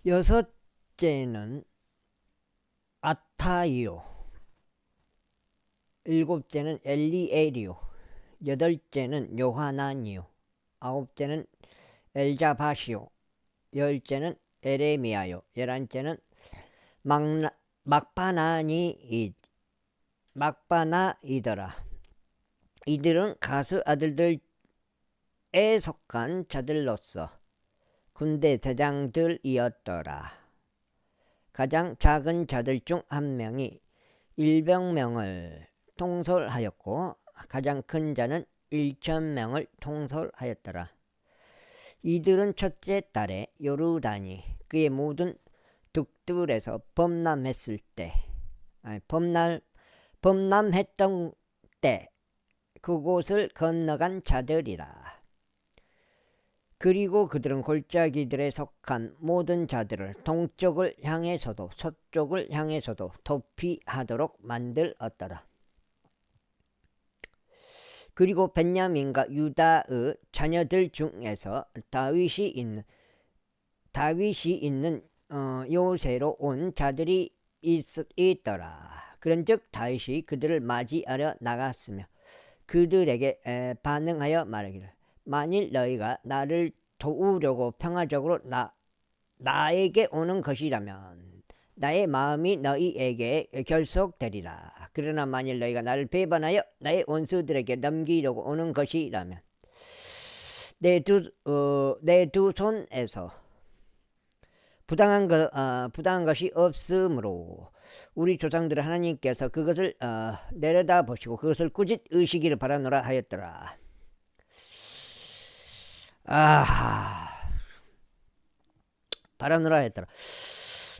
여섯째는 아타이오, 일곱째는 엘리에리오, 여덟째는 요하나니오, 아홉째는 엘자바시오, 열째는 에레미야요, 열한째는 막바나이더라. 이들은 가스 아들들에 속한 자들로서 군대 대장들이었더라. 가장 작은 자들 중 한 명이 100명을 통솔하였고 가장 큰 자는 1000명을 통솔하였더라. 이들은 첫째 달에 요르단이 그의 모든 득들에서 범람했던 때 그곳을 건너간 자들이라. 그리고 그들은 골짜기들에 속한 모든 자들을 동쪽을 향해서도 서쪽을 향해서도 도피하도록 만들었더라. 그리고 벤야민과 유다의 자녀들 중에서 다윗이 있는 요새로 온 자들이 있더라. 그런즉 다윗이 그들을 맞이하려 나갔으며 그들에게 반응하여 말하기를 만일 너희가 나를 도우려고 평화적으로 나에게 오는 것이라면 나의 마음이 너희에게 결속되리라. 그러나 만일 너희가 나를 배반하여 나의 원수들에게 넘기려고 오는 것이라면 내 두 손에서 부당한 것이 없으므로 우리 조상들 하나님께서 그것을 내려다 보시고 그것을 꾸짖 의시기를 바라노라 하였더라. 바라노라 하였더라.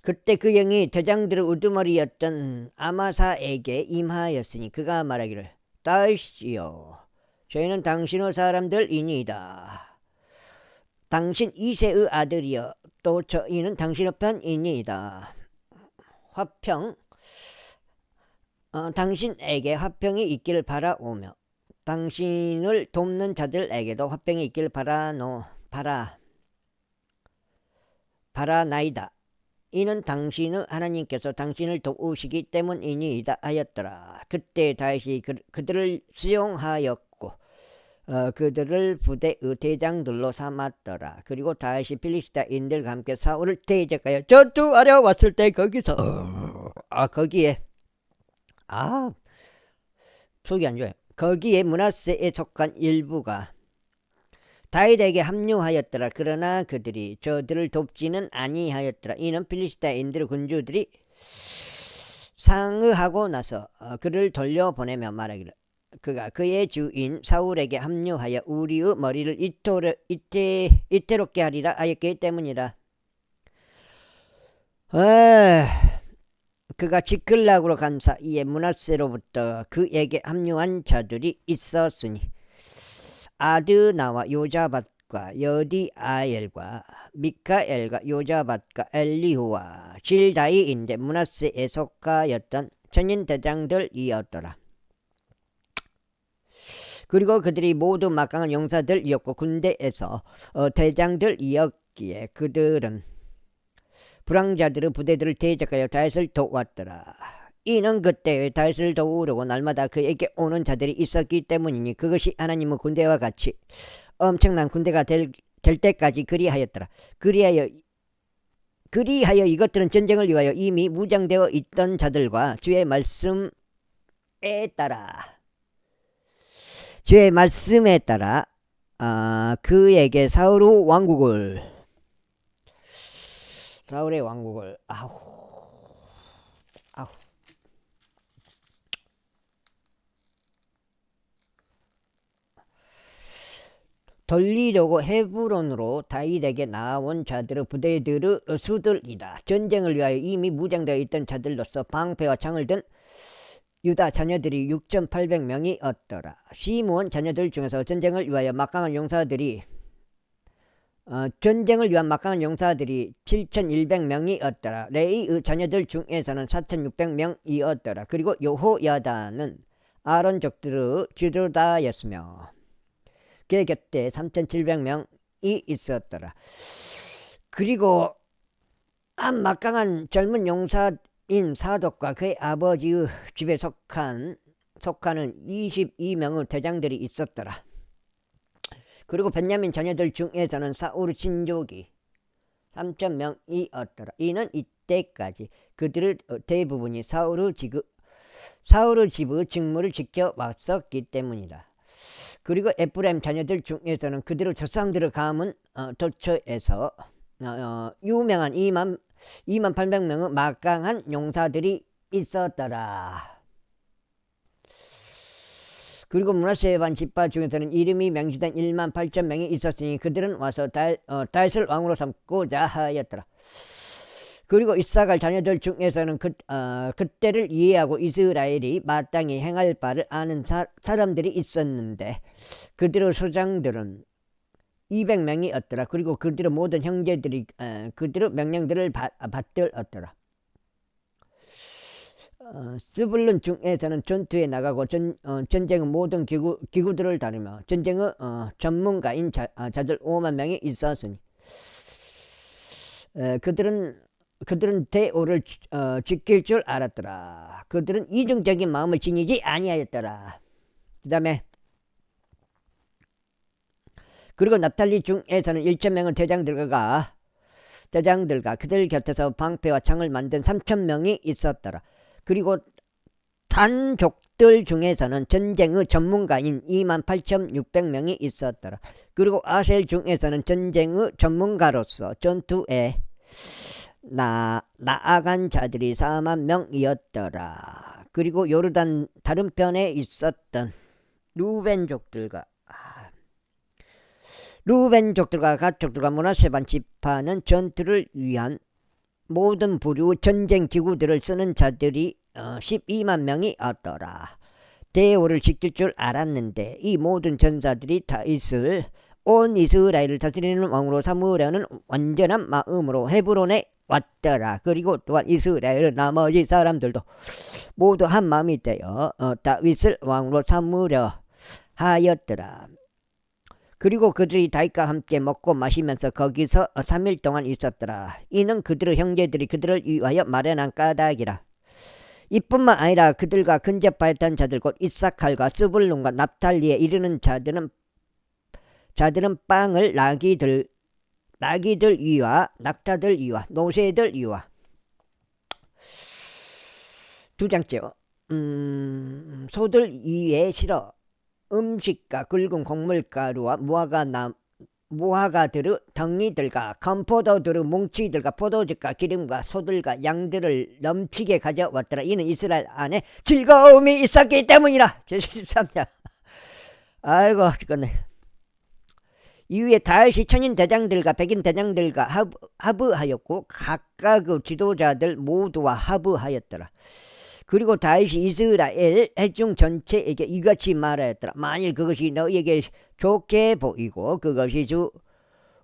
그때 그 영이 대장들의 우두머리였던 아마사에게 임하였으니 그가 말하기를 다윗이여 저희는 당신의 사람들이니이다. 당신 이새의 아들이여 또 저희는 당신의 편이니이다. 당신에게 화평이 있기를 바라오며 당신을 돕는 자들에게도 화평이 있기를 바라나이다. 이는 당신의 하나님께서 당신을 도우시기 때문이니이다 하였더라. 그때 다윗이 그들을 수용하였고 그들을 부대의 대장들로 삼았더라. 그리고 다윗이 필리스타인들과 함께 사울을 대적하여 전투하려 왔을 때 거기서 속이 안 좋아요. 거기에 므낫세에 속한 일부가 다윗에게 합류하였더라. 그러나 그들이 저들을 돕지는 아니하였더라. 이는 필리스타인들의 군주들이 상의하고 나서 그를 돌려보내며 말하기를 그가 그의 주인 사울에게 합류하여 우리의 머리를 이태롭게 하리라 하였기 때문이라. 그가 지클락으로 간 사이에 므낫세로부터 그에게 합류한 자들이 있었으니 아드나와 요자밧과 여디아엘과 미카엘과 요자밧과 엘리후와 질다이인데 므낫세에 속하였던 천인 대장들이었더라. 그리고 그들이 모두 막강한 용사들이었고 군대에서 대장들이었기에 그들은 불황자들의 부대들을 대적하여 다윗을 도왔더라. 이는 그때 다윗을 도우려고 날마다 그에게 오는 자들이 있었기 때문이니 그것이 하나님의 군대와 같이 엄청난 군대가 될 때까지 그리하였더라. 그리하여 이것들은 전쟁을 위하여 이미 무장되어 있던 자들과 주의 말씀에 따라 그에게 사울의 왕국을 돌리려고 헤브론으로 다윗에게 나온 자들의 부대들의 수들이다. 전쟁을 위하여 이미 무장되어 있던 자들로서 방패와 창을 든 유다 자녀들이 6,800명이었더라. 시므온 자녀들 중에서 전쟁을 위한 막강한 용사들이 7,100명이었더라. 레이의 자녀들 중에서는 4,600명이었더라. 그리고 여호야다는 아론 족들의 지도자였으며 그의 곁에 3,700명이 있었더라. 그리고 막강한 젊은 용사인 사독과 그의 아버지의 집에 속하는 22명의 대장들이 있었더라. 그리고 베냐민 자녀들 중에서는 사울 친족이 3,000명이었더라. 이는 이때까지 그들의 대부분이 사울의 집의 직무를 지켜왔었기 때문이다. 그리고 에프라임 자녀들 중에서는 그들의 조상들의 가문 도처에서 유명한 28,000명의 막강한 용사들이 있었더라. 그리고 므낫세 반 지파 중에서는 이름이 명시된 18,000명이 있었으니 그들은 와서 다윗을 왕으로 삼고자 하였더라. 그리고 이사갈 자녀들 중에서는 그때를 이해하고 이스라엘이 마땅히 행할 바를 아는 사람들이 있었는데 그들의 소장들은 200명이었더라. 그리고 그들의 모든 형제들이 그들의 명령들을 받들었더라. 스불론 중에서는 전투에 나가고 전쟁의 모든 기구들을 다루며 전쟁의 전문가인 자들 50,000명이 있었으니 그들은 대오를 지킬 줄 알았더라. 그들은 이중적인 마음을 지니지 아니하였더라. 그 다음에 그리고 납달리 중에서는 1,000명의 대장들과 그들 곁에서 방패와 창을 만든 3,000명이 있었더라. 그리고 단족들 중에서는 전쟁의 전문가인 28,600명이 있었더라. 그리고 아셀 중에서는 전쟁의 전문가로서 전투에 나아간 자들이 40,000명이었더라. 그리고 요르단 다른 편에 있었던 루벤족들과 가족들과 므낫세 반 지파는 전투를 위한 모든 부류의 전쟁 기구들을 쓰는 자들이 120,000명이었더라. 대오를 지킬 줄 알았는데 이 모든 전사들이 다윗을 온 이스라엘을 다스리는 왕으로 삼으려는 완전한 마음으로 헤브론에 왔더라. 그리고 또한 이스라엘의 나머지 사람들도 모두 한 마음이 되어 다윗을 왕으로 삼으려 하였더라. 그리고 그들이 다윗과 함께 먹고 마시면서 거기서 3일 동안 있었더라. 이는 그들의 형제들이 그들을 위하여 마련한 까닭이라. 이뿐만 아니라 그들과 근접하였던 자들 곧 이사칼과 스불론과 납달리에 이르는 자들은 빵을 나귀들 위와 낙타들 위와 노새들 위와 두 장째 소들 위에 실어 음식과 굵은 곡물가루와 무화과들의 덩이들과 건포도들의 뭉치들과 포도즙과 기름과 소들과 양들을 넘치게 가져왔더라. 이는 이스라엘 안에 즐거움이 있었기 때문이라. 제13장. 아이고 죽겠네. 이후에 다윗이 천인 대장들과 백인 대장들과 합의하였고 각각의 지도자들 모두와 합의하였더라. 그리고 다윗이 이스라엘 회중 전체에게 이같이 말하였더라. 만일 그것이 너희에게 좋게 보이고 그것이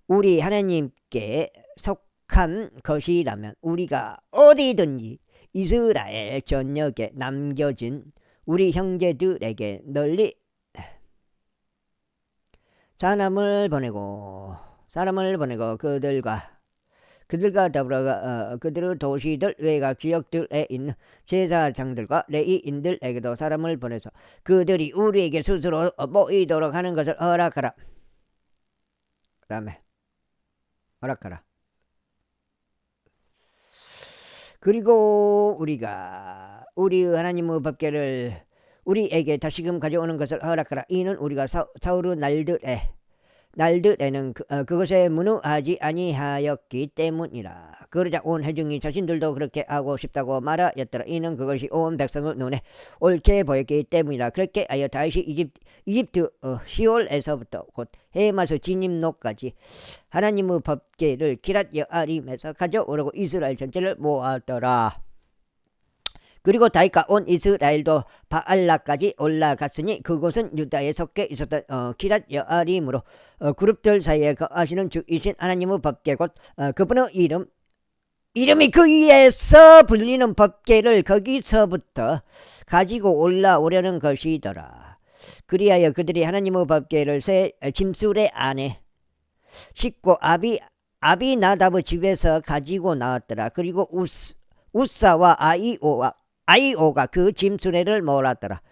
우리 하나님께 속한 것이라면 우리가 어디든지 이스라엘 전역에 남겨진 우리 형제들에게 널리 사람을 보내고 그들과 더불어 그들의 도시들 외곽 지역들에 있는 제사장들과 레위인들에게도 사람을 보내서 그들이 우리에게 스스로 모이도록 하는 것을 허락하라. 그 다음에 허락하라. 그리고 우리가 우리 하나님의 법궤를 우리에게 다시금 가져오는 것을 허락하라. 이는 우리가 사울의 날들에는 그것에 문의하지 아니하였기 때문이라. 그러자 온 회중이 자신들도 그렇게 하고 싶다고 말하였더라. 이는 그것이 온 백성의 눈에 옳게 보였기 때문이라. 그렇게 하여 다윗이 이집트 시올에서부터 곧 헤마서 진입로까지 하나님의 법궤를 기랏 여아림에서 가져오려고 이스라엘 전체를 모았더라. 그리고 다윗과 온 이스라엘도 바알라까지 올라갔으니 그곳은 유다에 속해 있었던 기랏 여아림으로 그룹들 사이에 거하시는 주이신 하나님의 법궤 곧 그분의 이름이 그 위에서 불리는 법궤를 거기서부터 가지고 올라오려는 것이더라. 그리하여 그들이 하나님의 법궤를 새 짐수레 안에 싣고 아비나답의 집에서 가지고 나왔더라. 그리고 우사와 아이오가 그 짐수레를 몰았더라.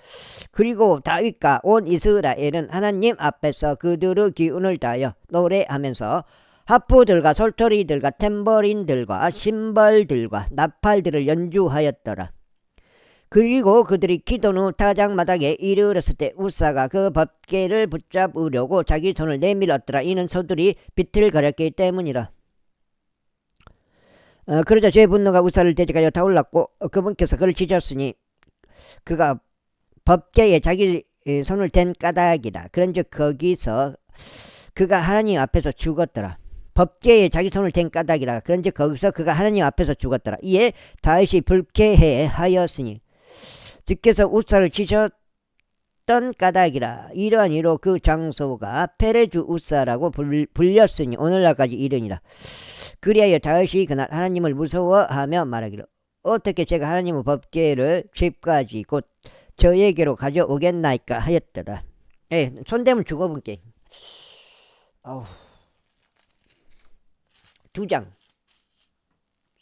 그리고 다윗과 온 이스라엘은 하나님 앞에서 그들의 기운을 다하여 노래하면서 하프들과 솔토리들과 탬버린들과 심벌들과 나팔들을 연주하였더라. 그리고 그들이 기도한 후 타작마당에 이르렀을 때 우사가 그 법궤를 붙잡으려고 자기 손을 내밀었더라. 이는 소들이 비틀거렸기 때문이라. 그러자 제 분노가 우사를 대적하여 타올랐고 그분께서 그를 찢었으니 그가 법궤에 자기 손을 댄 까닭이라. 그런즉 거기서 그가 하나님 앞에서 죽었더라. 법궤에 자기 손을 댄 까닭이라. 그런즉 거기서 그가 하나님 앞에서 죽었더라. 이에 다윗이 불쾌해 하였으니 주께서 우사를 치셨던 까닭이라. 이러한 이로 그 장소가 페레주 우사라고 불렸으니 오늘날까지 이르니라. 그리하여 다윗이 그날 하나님을 무서워하며 말하기를 어떻게 제가 하나님의 법궤를 집까지 곧 저에게로 가져오겠나이까 하였더라. 예, 손대면 죽어본게. 2장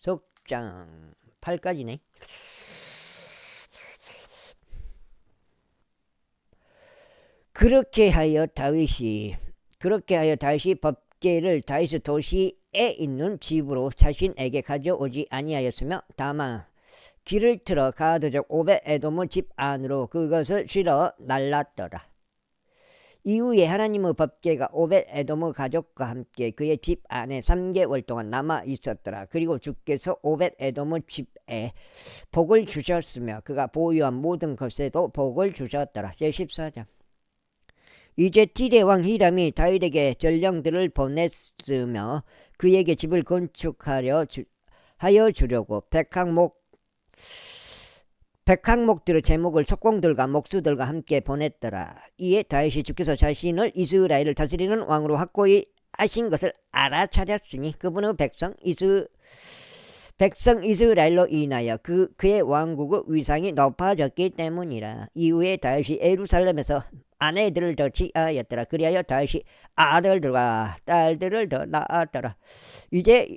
속장 8까지네. 그렇게 하여 다윗이 법궤를 다윗의 도시에 있는 집으로 자신에게 가져오지 아니하였으며 다만 길을 틀어 가드족 오벳에돔의 집 안으로 그것을 실어 날랐더라. 이후에 하나님의 법궤가 오벳에돔의 가족과 함께 그의 집 안에 3개월 동안 남아 있었더라. 그리고 주께서 오벳에돔의 집에 복을 주셨으며 그가 보유한 모든 것에도 복을 주셨더라. 제14장. 이제 티레 왕 히람이 다윗에게 전령들을 보냈으며 그에게 집을 건축하여 주려고 백항목들의 제목을 석공들과 목수들과 함께 보냈더라. 이에 다윗이 주께서 자신을 이스라엘을 다스리는 왕으로 확고히 하신 것을 알아차렸으니 그분의 백성 이스라엘로 인하여 그의 왕국의 위상이 높아졌기 때문이라. 이후에 다윗이 예루살렘에서 아내들을 더 취하였더라. 그리하여 다윗이 아들들과 딸들을 더 낳았더라. 이제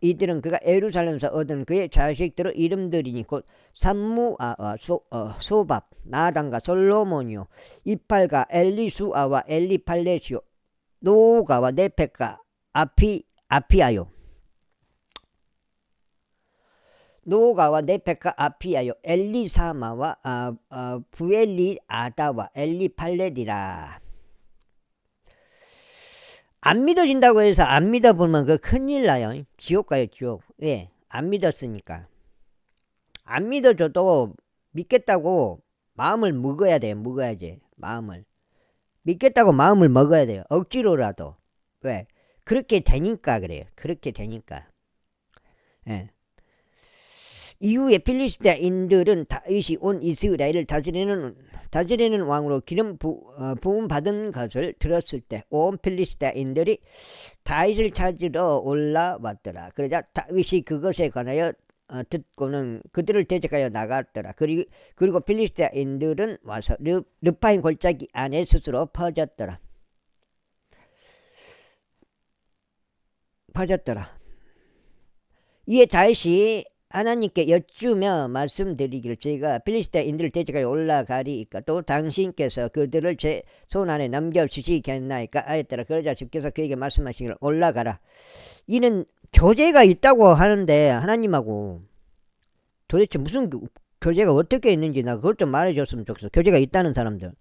이들은 그가 예루살렘에서 얻은 그의 자식들의 이름들이니 곧 삼무아와 소밥, 나단과 솔로몬이요, 이팔과 엘리수아와 엘리팔렛이요, 노가와 네펙과 아피아요. 노가와 네펙과 아피아요, 엘리사마와 부엘리아다와 엘리팔렛이라. 안 믿어진다고 해서 안 믿어보면 그 큰일 나요. 지옥 가요, 지옥. 예, 안 믿었으니까. 안 믿어줘도 믿겠다고 마음을 먹어야 돼요. 먹어야지. 마음을. 믿겠다고 마음을 먹어야 돼요. 억지로라도. 왜? 그렇게 되니까 그래요. 그렇게 되니까. 예. 이후에 필리스타인들은 다윗이 온 이스라엘을 다스리는 왕으로 기름 부음 받은 것을 들었을 때 온 필리스타인들이 다윗을 찾으러 올라왔더라. 그러자 다윗이 그것에 관하여 듣고는 그들을 대적하여 나갔더라. 그리고 필리스타인들은 와서 르파임 골짜기 안에 스스로 퍼졌더라. 이에 다윗이 하나님께 여쭈며 말씀드리기를 제가 필리스타인들을 대적하여 올라가리이까 또 당신께서 그들을 제 손 안에 넘겨주시겠나이까 하였더라. 그러자 주께서 그에게 말씀하시기를 올라가라. 이는 교제가 있다고 하는데 하나님하고 도대체 무슨 교제가 어떻게 있는지 나 그것 좀 말해줬으면 좋겠어. 교제가 있다는 사람들.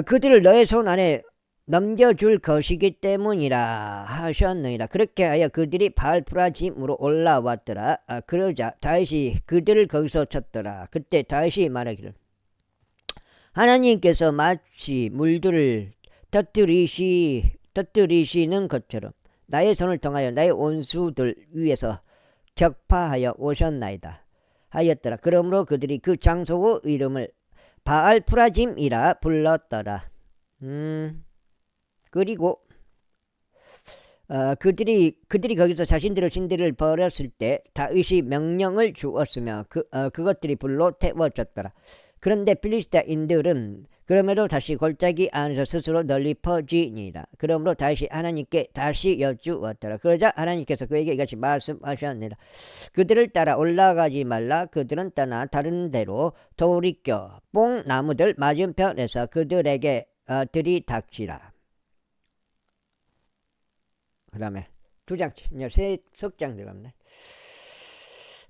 그들을 너의 손 안에 넘겨줄 것이기 때문이라 하셨느니라. 그렇게 하여 그들이 바알프라짐으로 올라왔더라. 그러자 다윗이 그들을 거기서 쳤더라. 그때 다윗이 말하기를 하나님께서 마치 물들을 터뜨리시는 것처럼 나의 손을 통하여 나의 원수들 위에서 격파하여 오셨나이다 하였더라. 그러므로 그들이 그 장소의 이름을 바알프라짐이라 불렀더라. 그리고 그들이 거기서 자신들의 신들을 버렸을 때 다윗이 명령을 주었으며 그것들이 불로 태워졌더라. 그런데 필리스타인들은 그러므로 다시 골짜기 안에서 스스로 널리 퍼지니라. 그러므로 다시 하나님께 다시 여쭈었더라. 그러자 하나님께서 그에게 이같이 말씀하셨느니라. 그들을 따라 올라가지 말라. 그들은 떠나 다른 데로 돌이켜 뽕나무들 맞은편에서 그들에게 들이닥치라. 그 다음에 세 석장 들어갑니다.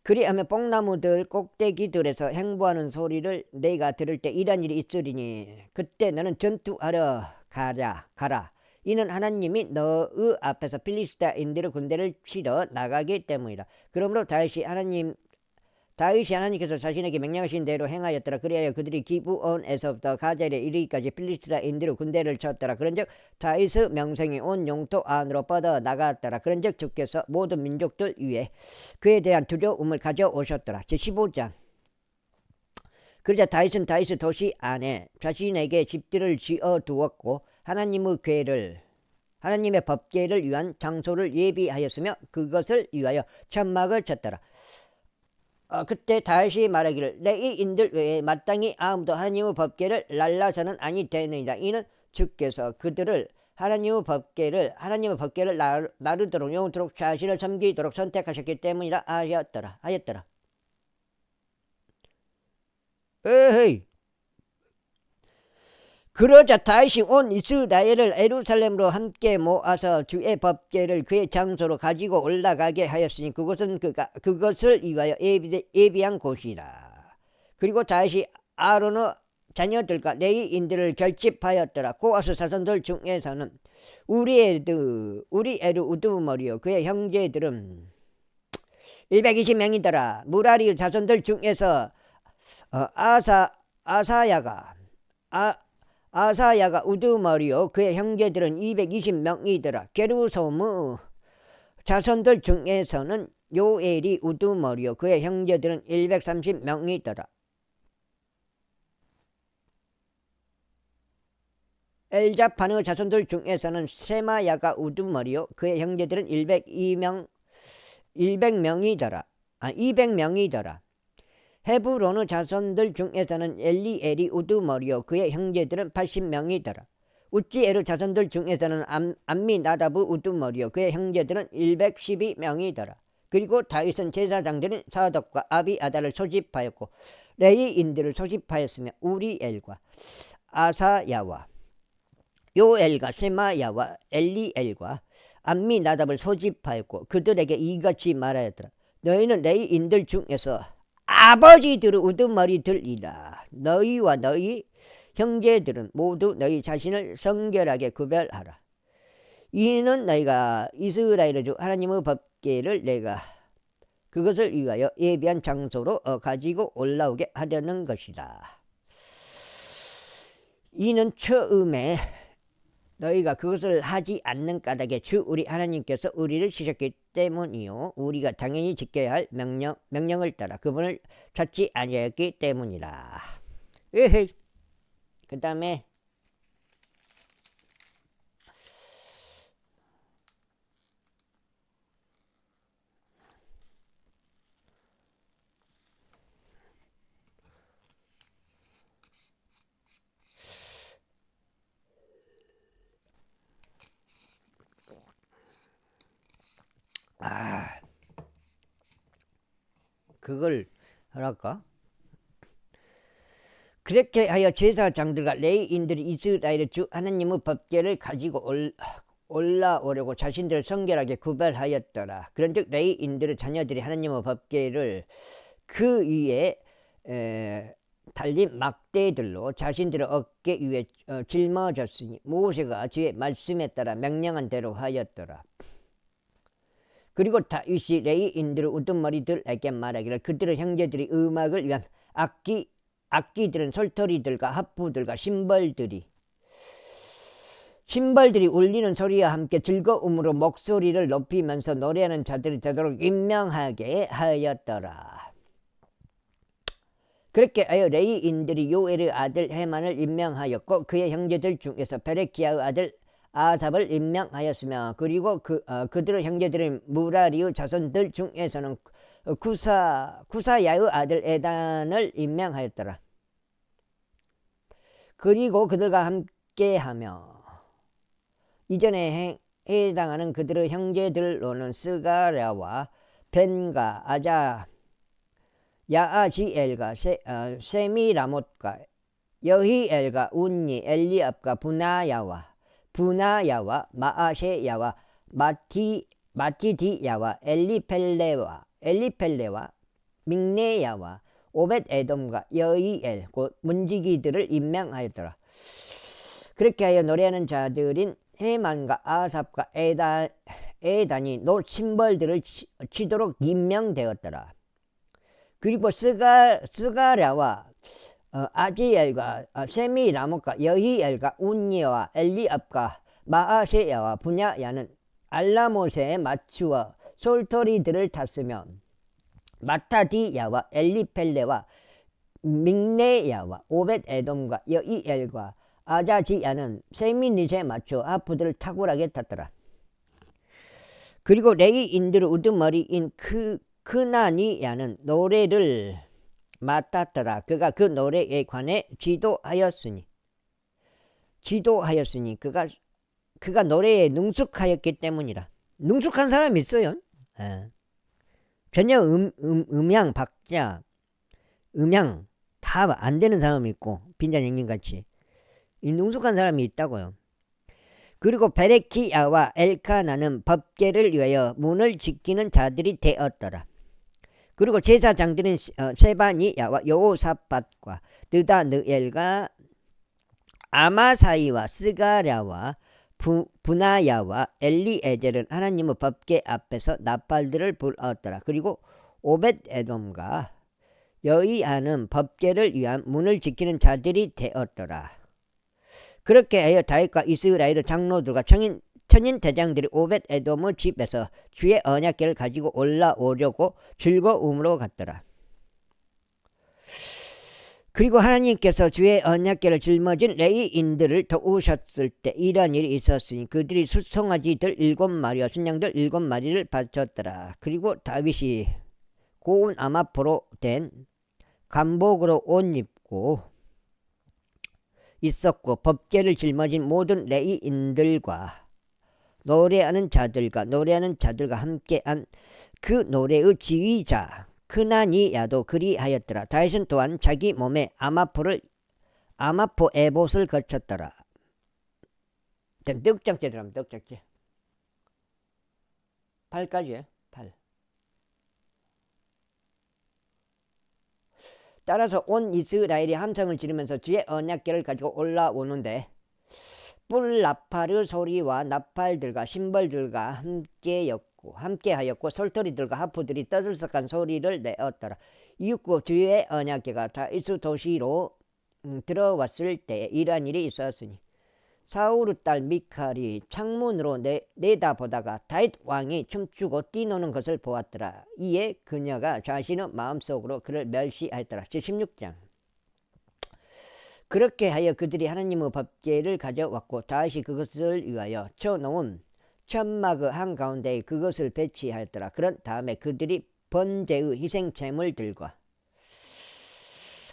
그리하면 뽕나무들 꼭대기들에서 행보하는 소리를 내가 들을 때 이런 일이 있으리니 그때 너는 전투하러 가라. 이는 하나님이 너의 앞에서 필리스타인들의 군대를 치러 나가기 때문이라. 그러므로 다윗이 하나님께서 자신에게 명령하신 대로 행하였더라. 그리하여 그들이 기브온에서부터 가젤에 이르기까지 필리스타인들의 군대를 쳤더라. 그런즉 다윗의 명성이 온 영토 안으로 뻗어 나갔더라. 그런즉 주께서 모든 민족들 위에 그에 대한 두려움을 가져오셨더라. 제15장. 그러자 다윗은 다윗의 도시 안에 자신에게 집들을 지어 두었고 하나님의 법궤를 위한 장소를 예비하였으며 그것을 위하여 천막을 쳤더라. 그때 다윗이 말하기를 내 이 인들 외에 마땅히 아무도 하나님의 법궤를 날라서는 아니 되느니라. 이는 주께서 그들을 하나님의 법궤를 나르도록 영원토록 자신을 섬기도록 선택하셨기 때문이라 하였더라. 에헤이. 그러자 다윗이 온 이스라엘을 예루살렘으로 함께 모아서 주의 법궤를 그의 장소로 가지고 올라가게 하였으니 그것을 위하여 예비한 곳이라. 그리고 다윗이 아론의 자녀들과 레위인들을 결집하였더라. 고아스 자손들 중에서는 우리에르 우두머리요 그의 형제들은 120명이더라. 무라리 자손들 중에서 아사야가 우두머리요 그의 형제들은 220명이더라. 게르솜의 자손들 중에서는 요엘이 우두머리요 그의 형제들은 130명이더라. 엘자판의 자손들 중에서는 세마야가 우두머리요 그의 형제들은 200명이더라. 헤브론의 자손들 중에서는 엘리엘이 우두머리요 그의 형제들은 80명이더라. 우찌엘의 자손들 중에서는 암미나답의 우두머리요 그의 형제들은 112명이더라. 그리고 다윗은 제사장들인 사독과 아비아달을 소집하였고 레위인들을 소집하였으며 우리엘과 아사야와 요엘과 세마야와 엘리엘과 암미나답을 소집하였고 그들에게 이같이 말하였더라. 너희는 레위인들 중에서 아버지들의 우두머리들이라. 너희와 너희 형제들은 모두 너희 자신을 성결하게 구별하라. 이는 너희가 이스라엘의 주 하나님의 법궤를 내가 그것을 위하여 예비한 장소로 가지고 올라오게 하려는 것이다. 이는 처음에 너희가 그것을 하지 않는 까닭에 주 우리 하나님께서 우리를 치셨기 때문이요 우리가 당연히 지켜야 할 명령을 따라 그분을 찾지 아니하였기 때문이라. 에헤이. 그 다음에 그걸 하랄까? 그렇게 하여 제사장들과 레위인들이 이스라엘의 주 하나님의 법궤를 가지고 올라오려고 자신들을 성결하게 구별하였더라. 그런즉 레위인들의 자녀들이 하나님의 법궤를 그 위에 달린 막대들로 자신들의 어깨 위에 짊어졌으니 모세가 주의 말씀에 따라 명령한 대로 하였더라. 그리고 다윗이 레위인들의 우두머리들에게 말하기를 그들의 형제들이 음악을 위한 악기들은 솔토리들과 하프들과 심벌들이 울리는 소리와 함께 즐거움으로 목소리를 높이면서 노래하는 자들이 되도록 임명하게 하였더라. 그렇게 하여 레위인들이 요엘의 아들 헤만을 임명하였고 그의 형제들 중에서 베레키야의 아들 아삽을 임명하였으며 그리고 그들의 형제들인 무라리의 자손들 중에서는 구사야의 아들 에단을 임명하였더라. 그리고 그들과 함께하며 이전에 해당하는 그들의 형제들로는 스가랴와 벤과 아자 야아지엘과 세미라못과 여히엘과 운니 엘리압과 부나야와 마아셰야와 마티디야와 엘리펠레와 믹네야와 오벳에돔과 여이엘 곧 문지기들을 임명하였더라. 그렇게 하여 노래하는 자들인 헤만과 아삽과 에단이 노심벌들을 치도록 임명되었더라. 그리고 스가랴와 아지엘과 세미라못과 여히엘과 운니와 엘리압과 마아세야와 분야야는 알라못에 맞추어 솔토리들을 탔으며 마타디야와 엘리펠레와 믹네야와 오벳에돔과 여이엘과 아자지야는 세미닛에 맞춰 하프들을 탁월하게 탔더라. 그리고 레위인들의 우두머리인 크나니야는 노래를 맡았더라. 그가 그 노래에 관해 지도하였으니 그가 노래에 능숙하였기 때문이라. 능숙한 사람이 있어요. 전혀 음향 박자 음향 다 안 되는 사람이 있고 빈자님같이 이 능숙한 사람이 있다고요. 그리고 베레키야와 엘카나는 법궤를 위하여 문을 지키는 자들이 되었더라. 그리고 제사장들은 세바니야와 여호사밧과 느다느엘과 아마사이와 스가랴와 부나야와 엘리에젤은 하나님의 법궤 앞에서 나팔들을 불었더라. 그리고 오벳에돔과 여이하는 법궤를 위한 문을 지키는 자들이 되었더라. 그렇게 하여 다윗과 이스라엘의 장로들과 천인 대장들이 오벳에돔의 집에서 주의 언약궤를 가지고 올라오려고 즐거움으로 갔더라. 그리고 하나님께서 주의 언약궤를 짊어진 레위인들을 도우셨을 때 이러한 일이 있었으니 그들이 숫송아지들 7마리와 순양들 7마리를 바쳤더라. 그리고 다윗이 고운 아마포로 된 간복으로 옷 입고 있었고 법궤를 짊어진 모든 레위인들과 노래하는 자들과 함께한 그 노래의 지휘자 크나니야도 그리하였더라. 다윗은 또한 자기 몸에 아마포 에봇을 걸쳤더라. 떡장째 들어가면 떡장째 8까지 8. 따라서 온 이스라엘이 함성을 지르면서 주의 언약궤를 가지고 올라오는데 뿔 나팔의 소리와 나팔들과 심벌들과 함께하였고 솔토리들과 하프들이 떠들썩한 소리를 내었더라. 이윽고 주의 언약궤가 다윗의 도시로 들어왔을 때에 이러한 일이 있었으니 사울의 딸 미칼이 창문으로 내다보다가 다윗 왕이 춤추고 뛰노는 것을 보았더라. 이에 그녀가 자신의 마음속으로 그를 멸시하였더라. 16장. 그렇게 하여 그들이 하나님의 법궤를 가져왔고 다윗이 그것을 위하여 쳐놓은 천막의 한가운데에 그것을 배치하였더라. 그런 다음에 그들이 번제의 희생제물들과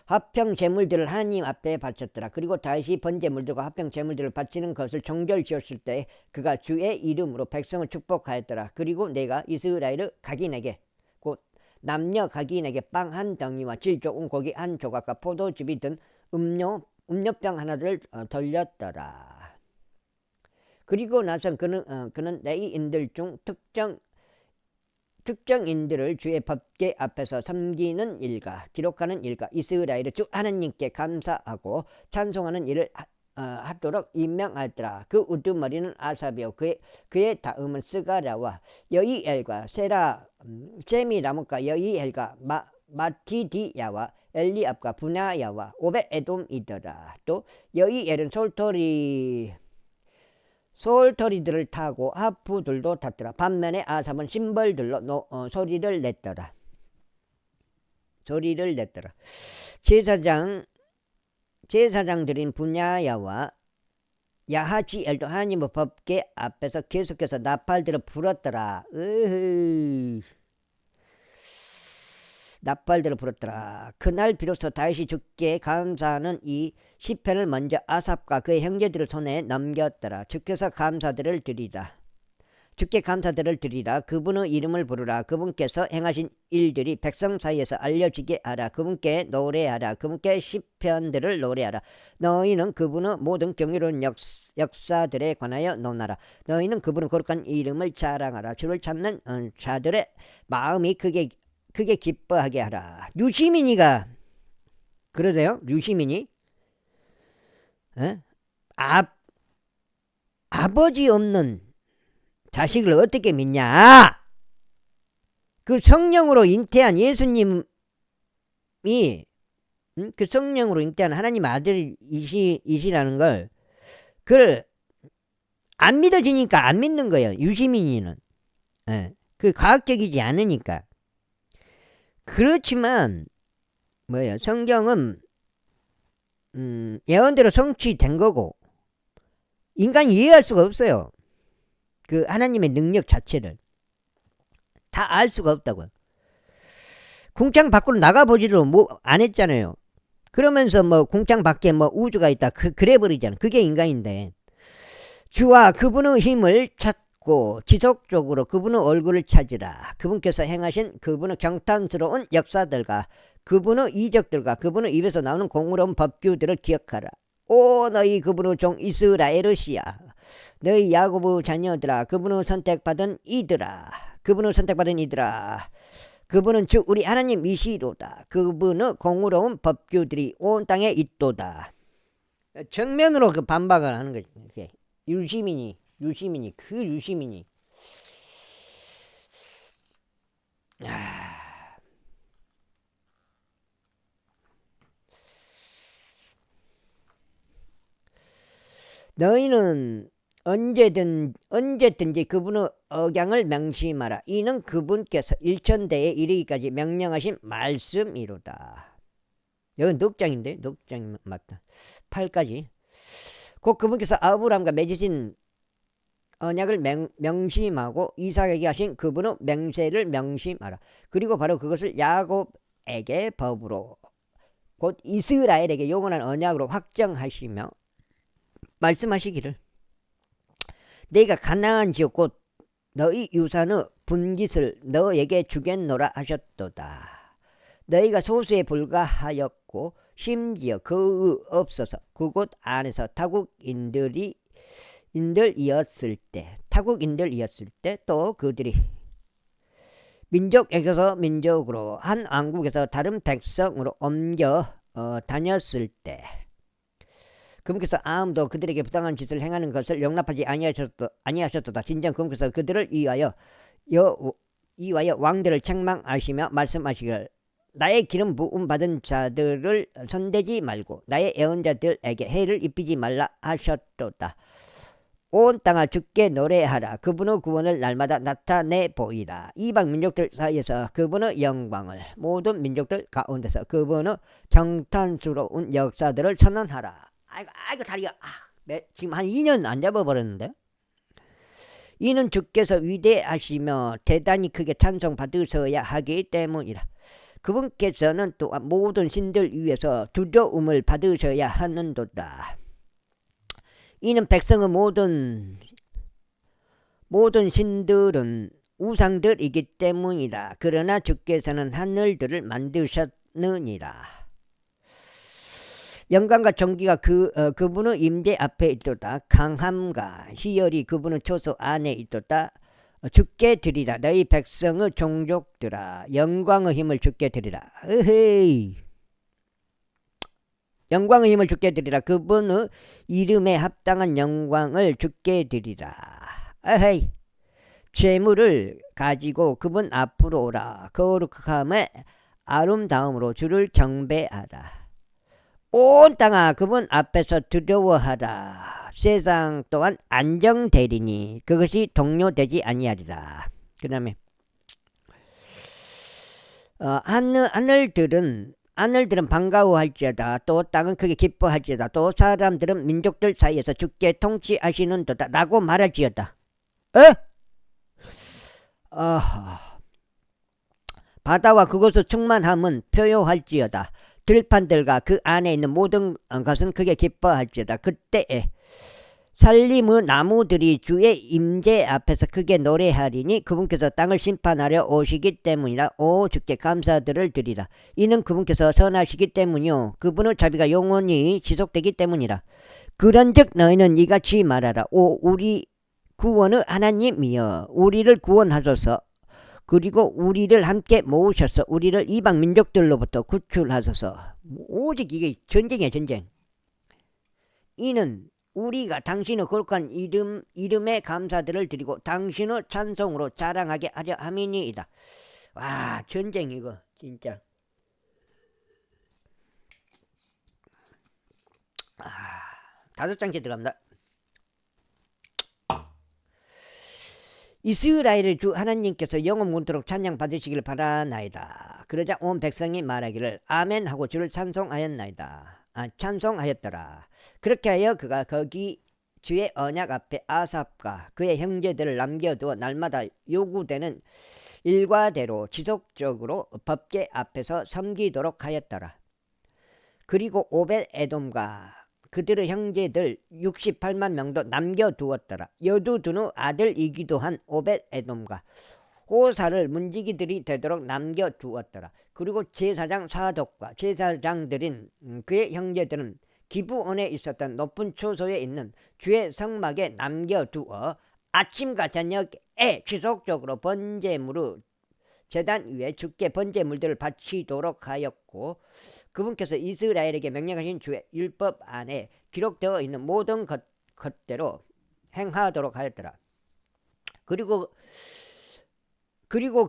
화평제물들을 하나님 앞에 바쳤더라. 그리고 다윗이 번제물들과 화평제물들을 바치는 것을 정결지었을 때 그가 주의 이름으로 백성을 축복하였더라. 그리고 내가 이스라엘의 각인에게 곧 남녀 각인에게 빵 한 덩이와 질 좋은 고기 한 조각과 포도즙이 든 음료병 하나를 돌렸더라. 그리고 나서 그는 레위인들 중 특정인들을 주의 법궤 앞에서 섬기는 일과 기록하는 일과 이스라엘의 주 하나님께 감사하고 찬송하는 일을 하도록 임명하였더라. 그 우두머리는 아삽이요 그의 다음은 스가랴와 여이엘과 세미라못과 여이엘과 마티디야와 엘리압과 부나야와 오벳에돔이더라. 또 여이엘은 솔토리들을 타고 하프들도 탔더라. 반면에 아삽은 심벌들로 소리를 냈더라. 제사장들인 분야야와 야하지엘도 하나님의 법궤 앞에서 계속해서 나팔들을 불었더라. 나팔들을 불었더라. 그날 비로소 다윗이 주께 감사하는 이 시편을 먼저 아삽과 그의 형제들의 손에 넘겼더라. 주께서 감사들을 드리라. 주께 감사들을 드리라. 그분의 이름을 부르라. 그분께서 행하신 일들이 백성 사이에서 알려지게 하라. 그분께 노래하라. 그분께 시편들을 노래하라. 너희는 그분의 모든 경이로운 역사들에 관하여 논하라. 너희는 그분의 거룩한 이름을 자랑하라. 주를 찾는 자들의 마음이 크게 기뻐하게 하라. 유시민이가 그러대요. 유시민이 아버지 없는 자식을 어떻게 믿냐? 그 성령으로 잉태한 예수님이 그 성령으로 잉태한 하나님 아들이시라는 걸 그걸 안 믿어지니까 안 믿는 거예요. 유시민이는 그 과학적이지 않으니까. 그렇지만 뭐예요? 성경은 예언대로 성취된 거고 인간이 이해할 수가 없어요. 그 하나님의 능력 자체를 다 알 수가 없다고요. 궁창 밖으로 나가보지도 안 했잖아요. 그러면서 뭐 궁창 밖에 뭐 우주가 있다 그래 버리잖아. 그게 인간인데 주와 그분의 힘을 찾고 지속적으로 그분의 얼굴을 찾으라. 그분께서 행하신 그분의 경탄스러운 역사들과 그분의 이적들과 그분의 입에서 나오는 공의로운 법규들을 기억하라. 오 너희 그분의 종 이스라엘이시야. 너희 야곱의 자녀들아. 그분의 선택받은 이들아. 그분은 주 우리 하나님이시로다. 그분의 공의로운 법규들이 온 땅에 있도다. 정면으로 그 반박을 하는 거지. 유시민이 너희는 언제든지 그분의 억양을 명심하라. 이는 그분께서 일천대에 이르기까지 명령하신 말씀이로다. 여긴 넉장인데 넉장 맞다. 8까지. 곧 그분께서 아브라함과 맺으신 언약을 명심하고 이삭에게 하신 그분의 맹세를 명심하라. 그리고 바로 그것을 야곱에게 법으로 곧 이스라엘에게 영원한 언약으로 확정하시며 말씀하시기를 내가 가나안 지역 곧 너희 유산의 분깃을 너에게 주겠노라 하셨도다. 너희가 소수에 불과하였고 심지어 그 없어서 그곳 안에서 타국인들이었을 때 또 그들이 민족에게서 민족으로 한 왕국에서 다른 백성으로 옮겨 다녔을 때 그분께서 아무도 그들에게 부당한 짓을 행하는 것을 용납하지 아니하셨도다. 진정 그분께서 그들을 위하여 왕들을 책망하시며 말씀하시기를 나의 기름 부음 받은 자들을 손대지 말고 나의 애언자들에게 해를 입히지 말라 하셨도다. 온 땅아 주께 노래하라. 그분의 구원을 날마다 나타내 보이라. 이방 민족들 사이에서 그분의 영광을 모든 민족들 가운데서 그분의 경탄스러운 역사들을 선언하라. 아이고 다리가 지금 한 2년 안 잡아버렸는데. 이는 주께서 위대하시며 대단히 크게 찬송받으셔야 하기 때문이라. 그분께서는 또한 모든 신들 위에서 두려움을 받으셔야 하는도다. 이는 백성의 모든 신들은 우상들이기 때문이다. 그러나 주께서는 하늘들을 만드셨느니라. 영광과 존귀가 그분의 임재 앞에 있도다. 강함과 희열이 그분의 초소 안에 있도다. 주께 드리라. 너희 백성의 종족들아 영광의 힘을 주께 드리라. 으헤이. 영광의 힘을 주께 드리라. 그분의 이름에 합당한 영광을 주께 드리라. 으헤이. 재물을 가지고 그분 앞으로 오라. 거룩함의 아름다움으로 주를 경배하라. 온 땅아 그분 앞에서 두려워하라. 세상 또한 안정되리니 그것이 동요되지 아니하리라. 그 다음에 하늘들은 반가워할지어다. 또 땅은 크게 기뻐할지어다. 또 사람들은 민족들 사이에서 주께 통치하시는도다 라고 말할지어다. 바다와 그것을 충만함은 표효할지어다. 들판들과 그 안에 있는 모든 것은 크게 기뻐할지어다. 그때에 살림의 나무들이 주의 임재 앞에서 크게 노래하리니 그분께서 땅을 심판하려 오시기 때문이라. 오 주께 감사들을 드리라. 이는 그분께서 선하시기 때문이요 그분의 자비가 영원히 지속되기 때문이라. 그런즉 너희는 이같이 말하라. 오 우리 구원의 하나님이여 우리를 구원하소서. 그리고 우리를 함께 모으셔서 우리를 이방 민족들로부터 구출하소서. 오직 이게 전쟁이야 전쟁. 이는 우리가 당신의 거룩한 이름에 감사들을 드리고 당신의 찬송으로 자랑하게 하려 함이니이다. 와 전쟁 이거 진짜. 다섯 장째 들어갑니다. 이스라엘의 주 하나님께서 영원 문토록 찬양 받으시기를 바라나이다. 그러자 온 백성이 말하기를 아멘 하고 주를 찬송하였나이다. 찬송하였더라. 그렇게 하여 그가 거기 주의 언약 앞에 아삽과 그의 형제들을 남겨두어 날마다 요구되는 일과대로 지속적으로 법궤 앞에서 섬기도록 하였더라. 그리고 오벳 에돔과 그들의 형제들 68만 명도 남겨두었더라. 여두둔의 아들이기도 한 오벳 에돔과 호사를 문지기들이 되도록 남겨두었더라. 그리고 제사장 사독과 제사장들인 그의 형제들은 기브온에 있었던 높은 초소에 있는 주의 성막에 남겨두어 아침과 저녁에 지속적으로 번제물을 제단 위에 주께 번제물들을 바치도록 하였고 그분께서 이스라엘에게 명령하신 주의 율법 안에 기록되어 있는 모든 것대로 행하도록 하였더라. 그리고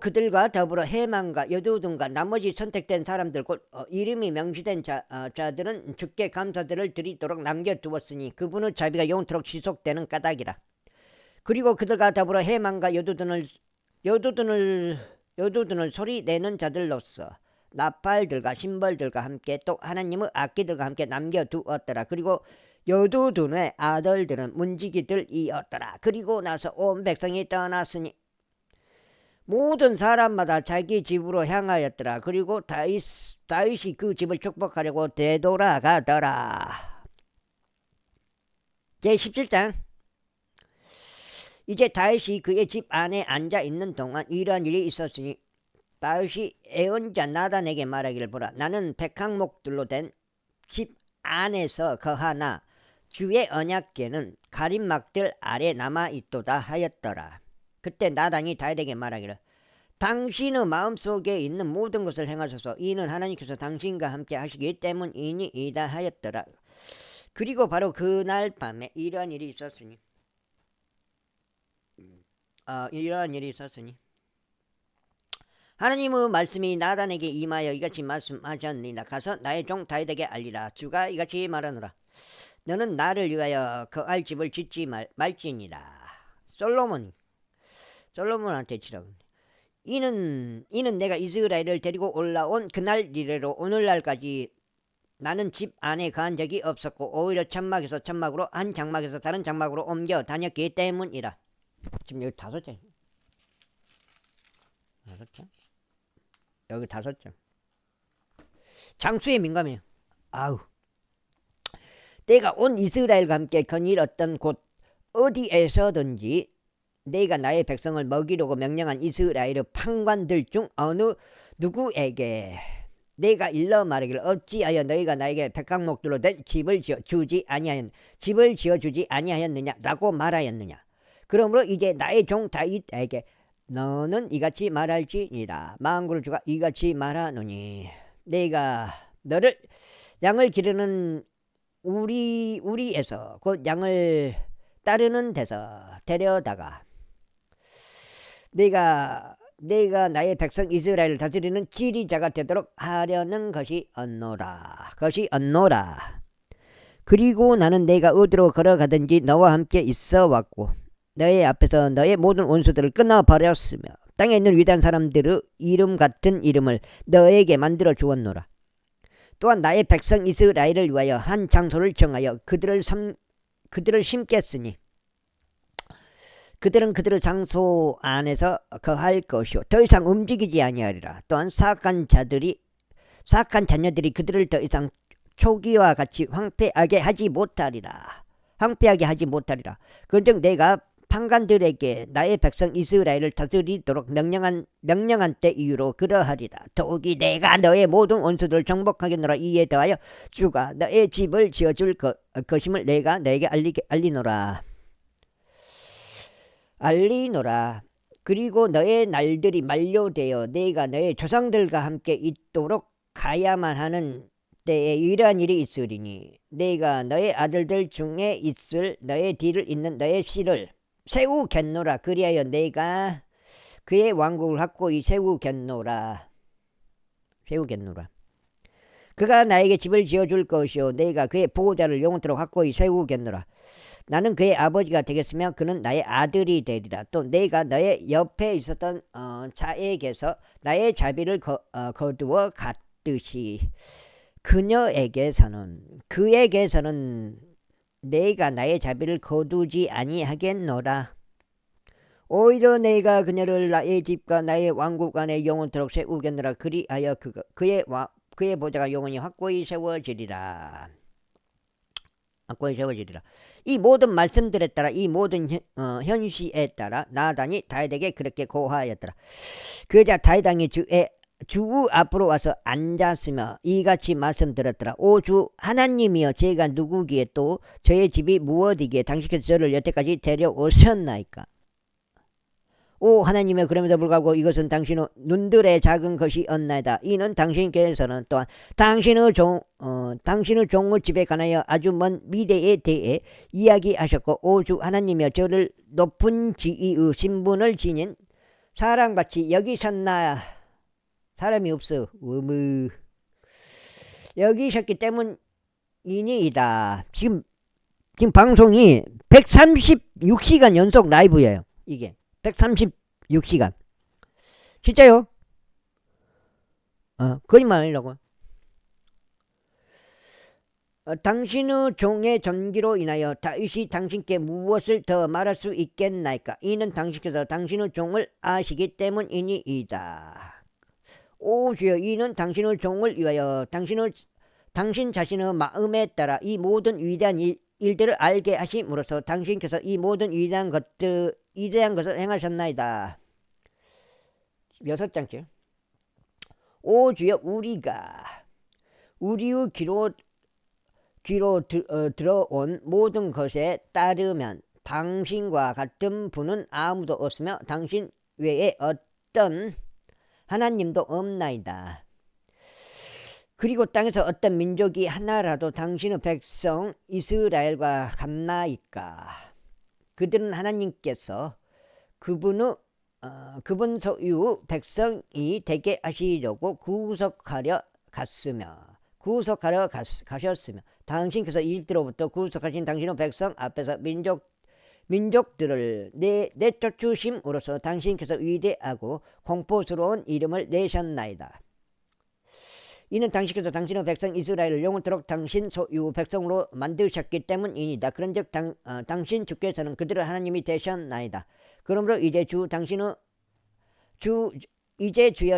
그들과 더불어 해만과 여두둔과 나머지 선택된 사람들 곧 이름이 명시된 자들은 주께 감사들을 드리도록 남겨두었으니 그분의 자비가 영원토록 지속되는 까닭이라. 그리고 그들과 더불어 해만과 여두둔을 소리 내는 자들로서 나팔들과 심벌들과 함께 또 하나님의 악기들과 함께 남겨두었더라. 그리고 여두둔의 아들들은 문지기들이었더라. 그리고 나서 온 백성이 떠났으니 모든 사람마다 자기 집으로 향하였더라. 그리고 다윗이 그 집을 축복하려고 되돌아가더라. 제17장. 이제 다윗이 그의 집 안에 앉아 있는 동안 이러한 일이 있었으니 다윗이 애언자 나단에게 말하기를 보라. 나는 백항목들로 된 집 안에서 거하나 주의 언약궤는 가림막들 아래 남아있도다 하였더라. 그때 나단이 다윗에게 말하기를 당신의 마음속에 있는 모든 것을 행하소서. 이는 하나님께서 당신과 함께 하시기 때문이니이다 하였더라. 그리고 바로 그날 밤에 이러한 일이 있었으니 하나님의 말씀이 나단에게 임하여 이같이 말씀하셨느니라. 가서 나의 종 다윗에게 알리라. 주가 이같이 말하노라. 너는 나를 위하여 거할 집을 짓지 말지니라. 솔로몬한테 치라고. 이는 내가 이스라엘을 데리고 올라온 그날 이래로 오늘날까지 나는 집 안에 거한 적이 없었고 오히려 천막에서 천막으로 한 장막에서 다른 장막으로 옮겨 다녔기 때문이라. 지금 여기 5장. 여기 5장. 장수에 민감해요. 아우. 내가 온 이스라엘과 함께 거닐었던 곳 어디에서든지 내가 나의 백성을 먹이려고 명령한 이스라엘의 판관들 중 어느 누구에게 내가 일러 말하기를 어찌하여 너희가 나에게 백항목들로 된 집을 지어주지 아니하였느냐라고 말하였느냐. 그러므로 이제 나의 종 다윗에게 너는 이같이 말할지니라. 만군의 주가 이같이 말하노니 내가 너를 양을 기르는 우리에서 곧 양을 따르는 데서 데려다가 내가 나의 백성 이스라엘을 다스리는 지리자가 되도록 하려는 것이 언노라. 그리고 나는 내가 어디로 걸어가든지 너와 함께 있어 왔고 너의 앞에서 너의 모든 원수들을 끊어버렸으며 땅에 있는 위대한 사람들의 이름 같은 이름을 너에게 만들어 주었노라. 또한 나의 백성 이스라엘을 위하여 한 장소를 정하여 그들을 심겠으니 그들은 그들의 장소 안에서 거할 것이요 더 이상 움직이지 아니하리라. 또한 사악한 자녀들이 그들을 더 이상 초기와 같이 황폐하게 하지 못하리라. 황폐하게 하지 못하리라. 그런즉 내가 판관들에게 나의 백성 이스라엘을 다스리도록 명령한 때 이후로 그러하리라. 더욱이 내가 너의 모든 원수들을 정복하겠노라. 이에 더하여 주가 너의 집을 지어줄 것임을 내가 너에게 알리노라. 그리고 너의 날들이 만료되어 내가 너의 조상들과 함께 있도록 가야만 하는 때에 이러한 일이 있으리니 내가 너의 아들들 중에 있을 너의 뒤를 잇는 너의 씨를 세우겠노라. 그리하여 내가 그의 왕국을 확고히 세우겠노라. 그가 나에게 집을 지어줄 것이요 내가 그의 보호자를 영원토록 확고히 세우겠노라. 나는 그의 아버지가 되겠으며 그는 나의 아들이 되리라. 또 내가 너의 옆에 있었던 자에게서 나의 자비를 거두어 갔듯이 그에게서는 내가 나의 자비를 거두지 아니하겠노라. 오히려 내가 그녀를 나의 집과 나의 왕국 안에 영원토록 세우겠노라. 그리하여 그의 보좌가 영원히 확고히 세워지리라. 이 모든 말씀들에 따라 이 모든 현시에 따라 나단이 다윗에게 그렇게 고하였더라. 그러자 다윗 왕이 주 앞으로 와서 앉았으며 이같이 말씀드렸더라. 오 주 하나님이여, 제가 누구기에 또 저의 집이 무엇이기에 당신께서 저를 여태까지 데려오셨나이까. 오 하나님의 그럼에도 불구하고 이것은 당신의 눈들의 작은 것이었나이다. 이는 당신께서는 또한 당신의 종의 집에 관하여 아주 먼 미래에 대해 이야기하셨고 오 주 하나님이여, 저를 높은 지위의 신분을 지닌 사람같이 여기셨나. 사람이 없어. 여기셨기 때문이니이다. 지금 방송이 136시간 연속 라이브예요. 이게 136시간. 진짜요? 거짓말 아니라고. 당신의 종의 전기로 인하여 다윗이 당신께 무엇을 더 말할 수 있겠나이까. 이는 당신께서 당신의 종을 아시기 때문이니이다. 오 주여, 이는 당신의 종을 위하여 당신 자신의 마음에 따라 이 모든 위대한 일들을 알게 하심으로써 당신께서 이 모든 위대한 것을 행하셨나이다. 6장째. 오 주여, 우리가 우리의 귀로 들어온 모든 것에 따르면 당신과 같은 분은 아무도 없으며 당신 외에 어떤 하나님도 없나이다. 그리고 땅에서 어떤 민족이 하나라도 당신의 백성 이스라엘과 같나이까. 그들은 하나님께서 그분 소유 백성이 되게 하시려고 구속하려 가셨으며 당신께서 이집트로부터 구속하신 당신의 백성 앞에서 민족들을 내쫓으심으로써 당신께서 위대하고 공포스러운 이름을 내셨나이다. 이는 당신께서 당신의 백성 이스라엘을 영원토록 당신 소유 백성으로 만드셨기 때문이니다. 그런즉 당신 주께서는 그들의 하나님이 되셨나이다. 그러므로 이제 주여,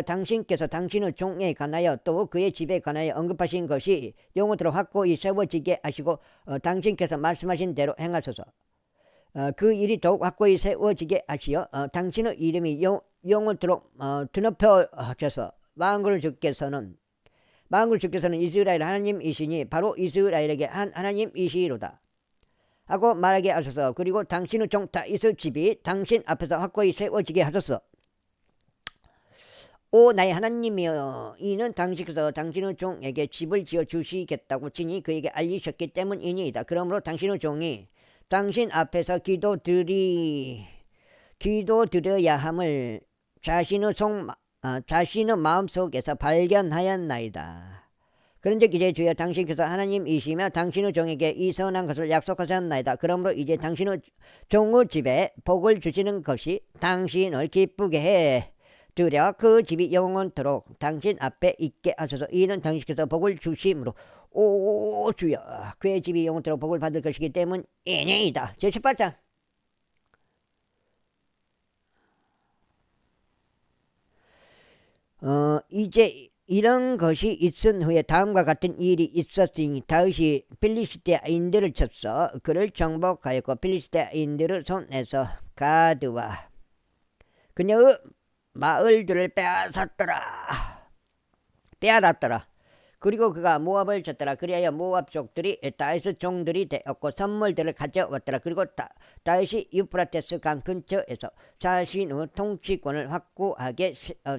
당신께서 당신의 종에 관하여 또 그의 집에 관하여 언급하신 것이 영원토록 확고히 세워지게 하시고 당신께서 말씀하신 대로 행하소서. 그 일이 더욱 확고히 세워지게 하시어 당신의 이름이 영원토록 드높여져서 만군의 주께서는 이스라엘 하나님이시니 바로 이스라엘에게 한 하나님이시로다 하고 말하게 하소서. 그리고 당신의 종 다윗의 집이 당신 앞에서 확고히 세워지게 하소서. 오 나의 하나님이여, 이는 당신께서 당신의 종에게 집을 지어 주시겠다고 친히 그에게 알리셨기 때문이니이다. 그러므로 당신의 종이 당신 앞에서 기도드려야 함을 자신의 마음속에서 발견하였나이다. 그런즉 이제 주여, 당신께서 하나님이시며 당신의 종에게 이 선한 것을 약속하셨나이다. 그러므로 이제 당신의 종의 집에 복을 주시는 것이 당신을 기쁘게 해 드려 그 집이 영원토록 당신 앞에 있게 하소서. 이는 당신께서 복을 주심으로 오 주여, 그의 집이 영원토록 복을 받을 것이기 때문이니이다. 제18장. 이제 이런 것이 있은 후에 다음과 같은 일이 있었으니 다윗이 필리스티아인들을 쳤어 그를 정복하였고 필리스티아인들의 손에서 가드와 그녀의 마을들을 빼앗았더라. 그리고 그가 모압을 쳤더라. 그리하여 모압 족들이 다윗의 종들이 되었고 선물들을 가져왔더라. 그리고 다윗이 유프라테스 강 근처에서 자신의 통치권을 확고하게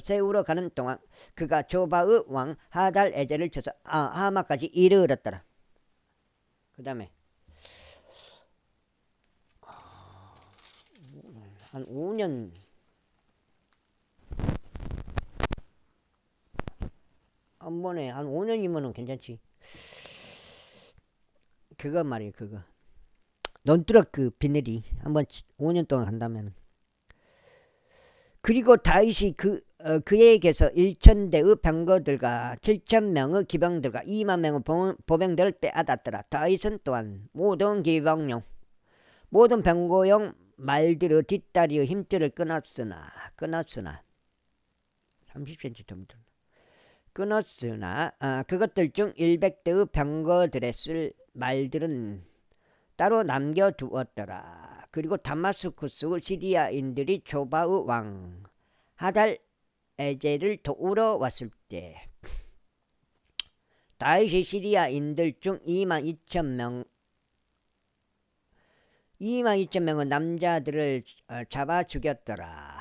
세우러 가는 동안 그가 조바의 왕 하달 에젤을 쳐서 하마까지 이르렀더라. 그 다음에 한 5년 한 번에 한 5년이면은 괜찮지. 그거 말이에요. 그거 논두렁 그 비늘이 한번 5년 동안 한다면. 그리고 다윗이 그에게서 1,000대의 병거들과 7,000명의 기병들과 2만 명의 보병들을 빼앗았더라. 다윗은 또한 모든 기병용 모든 병거용 말들의 뒷다리의 힘줄을 끊었으나 30cm 정도 끊었으나 그것들 중 100대의 병거들에 쓸 말들은 따로 남겨두었더라. 그리고 다마스쿠스 시리아인들이 조바의 왕 하달 에젤을 도우러 왔을 때 다윗이 시리아인들 중 22,000명의 남자들을 잡아 죽였더라.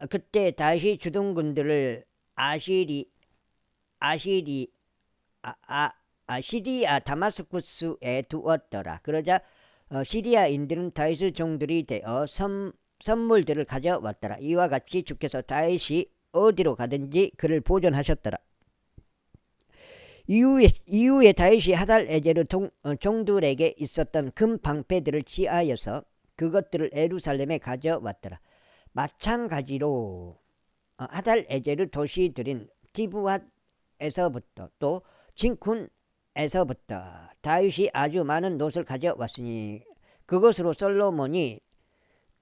그때 다윗이 주둔군들을 시리아 다마스쿠스에 두었더라. 그러자 시리아인들은 다윗의 종들이 되어 선물들을 가져왔더라. 이와 같이 주께서 다윗이 어디로 가든지 그를 보존하셨더라. 이후에 다윗이 하달 에젤의 종들에게 있었던 금 방패들을 취하여서 그것들을 예루살렘에 가져왔더라. 마찬가지로 하달 에젤의 도시들인 디브앗에서부터 또 진군에서부터 다윗이 아주 많은 놋을 가져왔으니 그것으로 솔로몬이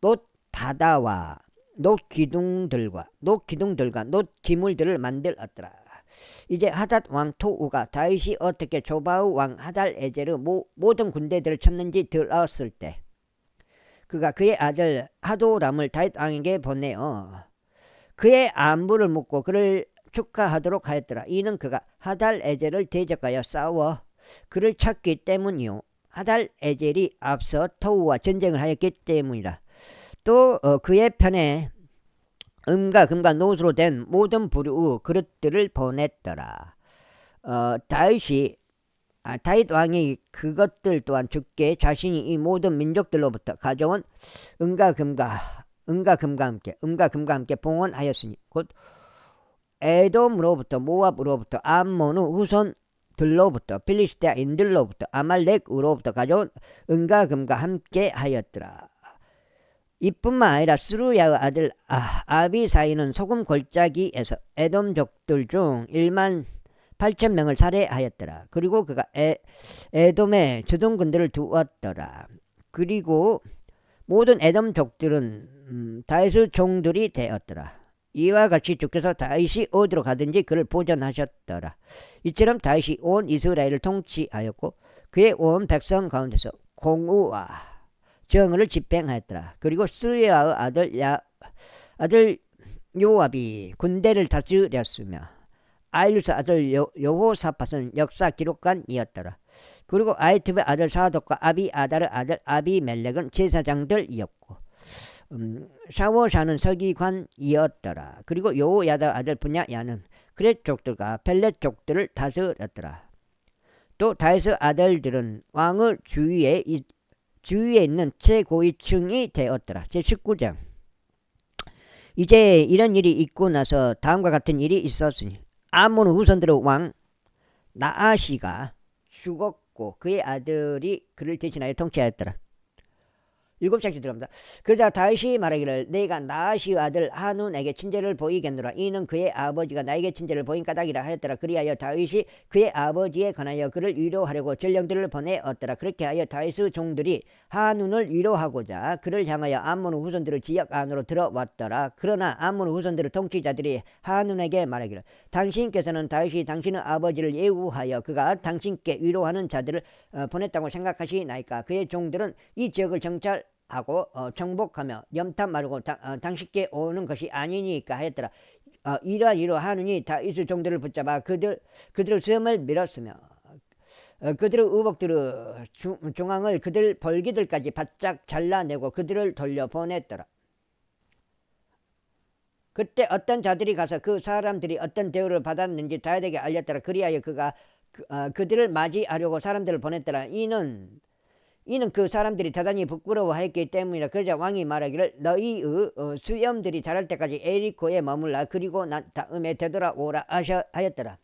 놋바다와 놋기둥들과 놋기물들을 만들었더라. 이제 하닷 왕 토우가 다윗이 어떻게 조바의 왕 하달 에젤의 모든 군대들을 쳤는지 들었을 때 그가 그의 아들 하도람을 다윗 왕에게 보내어 그의 안부를 묻고 그를 축하하도록 하였더라. 이는 그가 하달 에젤을 대적하여 싸워 그를 쳤기 때문이요 하달 에젤이 앞서 토우와 전쟁을 하였기 때문이라. 또 그의 편에 금과 놋으로 된 모든 부류의 그릇들을 보냈더라. 다윗 왕이 그것들 또한 주께 자신이 이 모든 민족들로부터 가져온 은과 금과 함께 봉헌하였으니 곧 에돔으로부터 모압으로부터 암몬의 후손들로부터 필리스티아인들로부터 아말렉으로부터 가져온 은과 금과 함께 하였더라. 이뿐만 아니라 스루야의 아들 아비사이는 소금 골짜기에서 에돔족들 중 18,000명을 살해하였더라. 그리고 그가 에돔에 주둔군들을 두었더라. 그리고 모든 에돔족들은 다윗의 종들이 되었더라. 이와 같이 주께서 다윗이 어디로 가든지 그를 보존하셨더라. 이처럼 다윗이 온 이스라엘을 통치하였고 그의 온 백성 가운데서 공의와 정의를 집행하였더라. 그리고 스루야의 아들 요압이 군대를 다스렸으며 아일루스 아들 여호사밧은 역사 기록관이었더라. 그리고 아이투의 아들 사독과 아비아달의 아들 아비멜렉은 제사장들이었고 샤워샤는 서기관이었더라. 그리고 여호야다 아들 분야야는 그렛 족들과 펠렛 족들을 다스렸더라. 또 다윗의 아들들은 왕의 주위에 있는 최고위층이 되었더라. 제19장. 이제 이런 일이 있고 나서 다음과 같은 일이 있었으니 아몬 후손들의 왕 나아시가 죽었고 그의 아들이 그를 대신하여 통치하였더라. 7장씩 들어갑니다. 그러자 다윗이 말하기를 내가 나하시의 아들 한운에게 친절을 보이겠노라. 이는 그의 아버지가 나에게 친절을 보인 까닭이라 하였더라. 그리하여 다윗이 그의 아버지에 관하여 그를 위로하려고 전령들을 보내었더라. 그렇게 하여 다윗의 종들이 한운을 위로하고자 그를 향하여 암몬 후손들의 지역 안으로 들어왔더라. 그러나 암몬 후손들의 통치자들이 한운에게 말하기를 당신께서는 다윗이 당신의 아버지를 예우하여 그가 당신께 위로하는 자들을 보냈다고 생각하시나이까. 그의 종들은 이 지역을 정찰하고 정복하며 염탐 마르고 당신께 오는 것이 아니니까 하였더라. 이러이러 하느니 다윗의 종들을 붙잡아 그들의 수염을 밀었으며 그들의 의복들의 중앙을 그들 벌기들까지 바짝 잘라내고 그들을 돌려보냈더라. 그때 어떤 자들이 가서 그 사람들이 어떤 대우를 받았는지 다윗에게 알렸더라. 그리하여 그가 그들을 맞이하려고 사람들을 보냈더라. 이는 그 사람들이 대단히 부끄러워했기 때문이라. 그러자 왕이 말하기를 너희의 수염들이 자랄 때까지 에리코에 머물라. 그리고 난 다음에 되돌아오라 하였더라.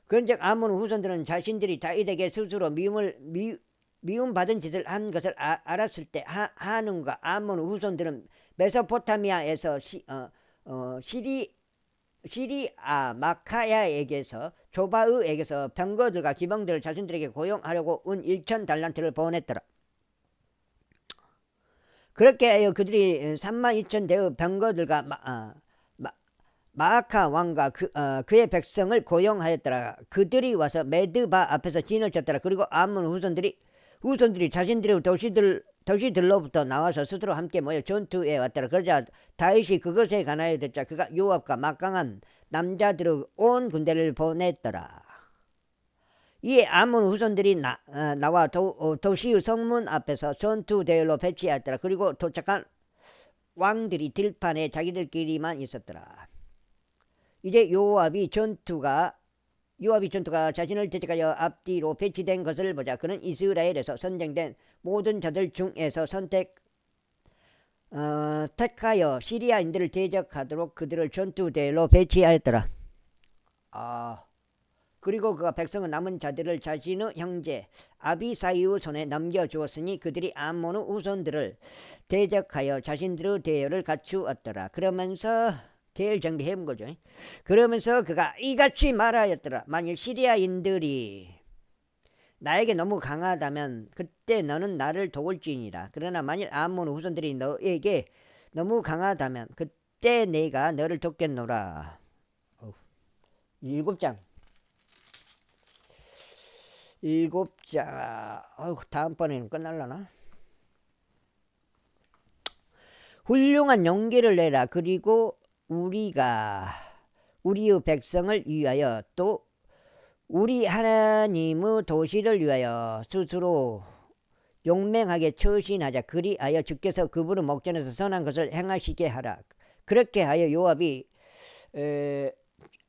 그런즉 암몬 후손들은 자신들이 다윗에게 스스로 미움받은 짓을 한 것을 알았을 때 한운과 암몬 후손들은 메소포타미아에서 시리아 마카야에게서 조바의에게서 병거들과 기병들을 자신들에게 고용하려고 은 1,000달란트를 보냈더라. 그렇게 하여 그들이 32,000대의 병거들과 마아카 왕과 그의 백성을 고용하였더라. 그들이 와서 메드바 앞에서 진을 쳤더라. 그리고 암몬 후손들이 자신들의 도시들로부터 나와서 스스로 함께 모여 전투에 왔더라. 그러자 다윗이 그것에 관하여 듣자 그가 요압과 막강한 남자들의 온 군대를 보냈더라. 이에 암몬 후손들이 나와 도시의 성문 앞에서 전투대열로 배치하였더라. 그리고 도착한 왕들이 들판에 자기들끼리만 있었더라. 이제 요압이 전투가 자신을 대적하여 앞뒤로 배치된 것을 보자. 그는 이스라엘에서 선정된 모든 자들 중에서 택하여 시리아인들을 대적하도록 그들을 전투대열로 배치하였더라. 그리고 그가 백성의 남은 자들을 자신의 형제 아비사이의 손에 넘겨주었으니 그들이 암몬의 후손들을 대적하여 자신들의 대열을 갖추었더라. 그러면서 대열 정비해본 거죠. 그러면서 그가 이같이 말하였더라. 만일 시리아인들이 나에게 너무 강하다면 그때 너는 나를 도울지니라. 그러나 만일 암몬 후손들이 너에게 너무 강하다면 그때 내가 너를 돕겠노라. 7장. 다음번에는 끝날라나? 훌륭한 용기를 내라. 그리고 우리의 백성을 위하여 또 우리 하나님의 도시를 위하여 스스로 용맹하게 처신하자. 그리하여 주께서 그분의 목전에서 선한 것을 행하시게 하라. 그렇게 하여 요압이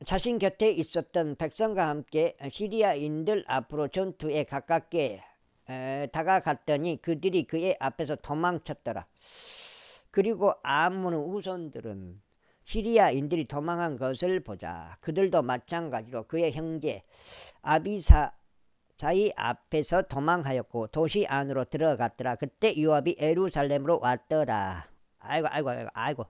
자신 곁에 있었던 백성과 함께 시리아인들 앞으로 전투에 가깝게 다가갔더니 그들이 그의 앞에서 도망쳤더라. 그리고 암몬 후손들은 시리아인들이 도망한 것을 보자 그들도 마찬가지로 그의 형제 아비사이 앞에서 도망하였고 도시 안으로 들어갔더라. 그때 요압이 예루살렘으로 왔더라. 아이고.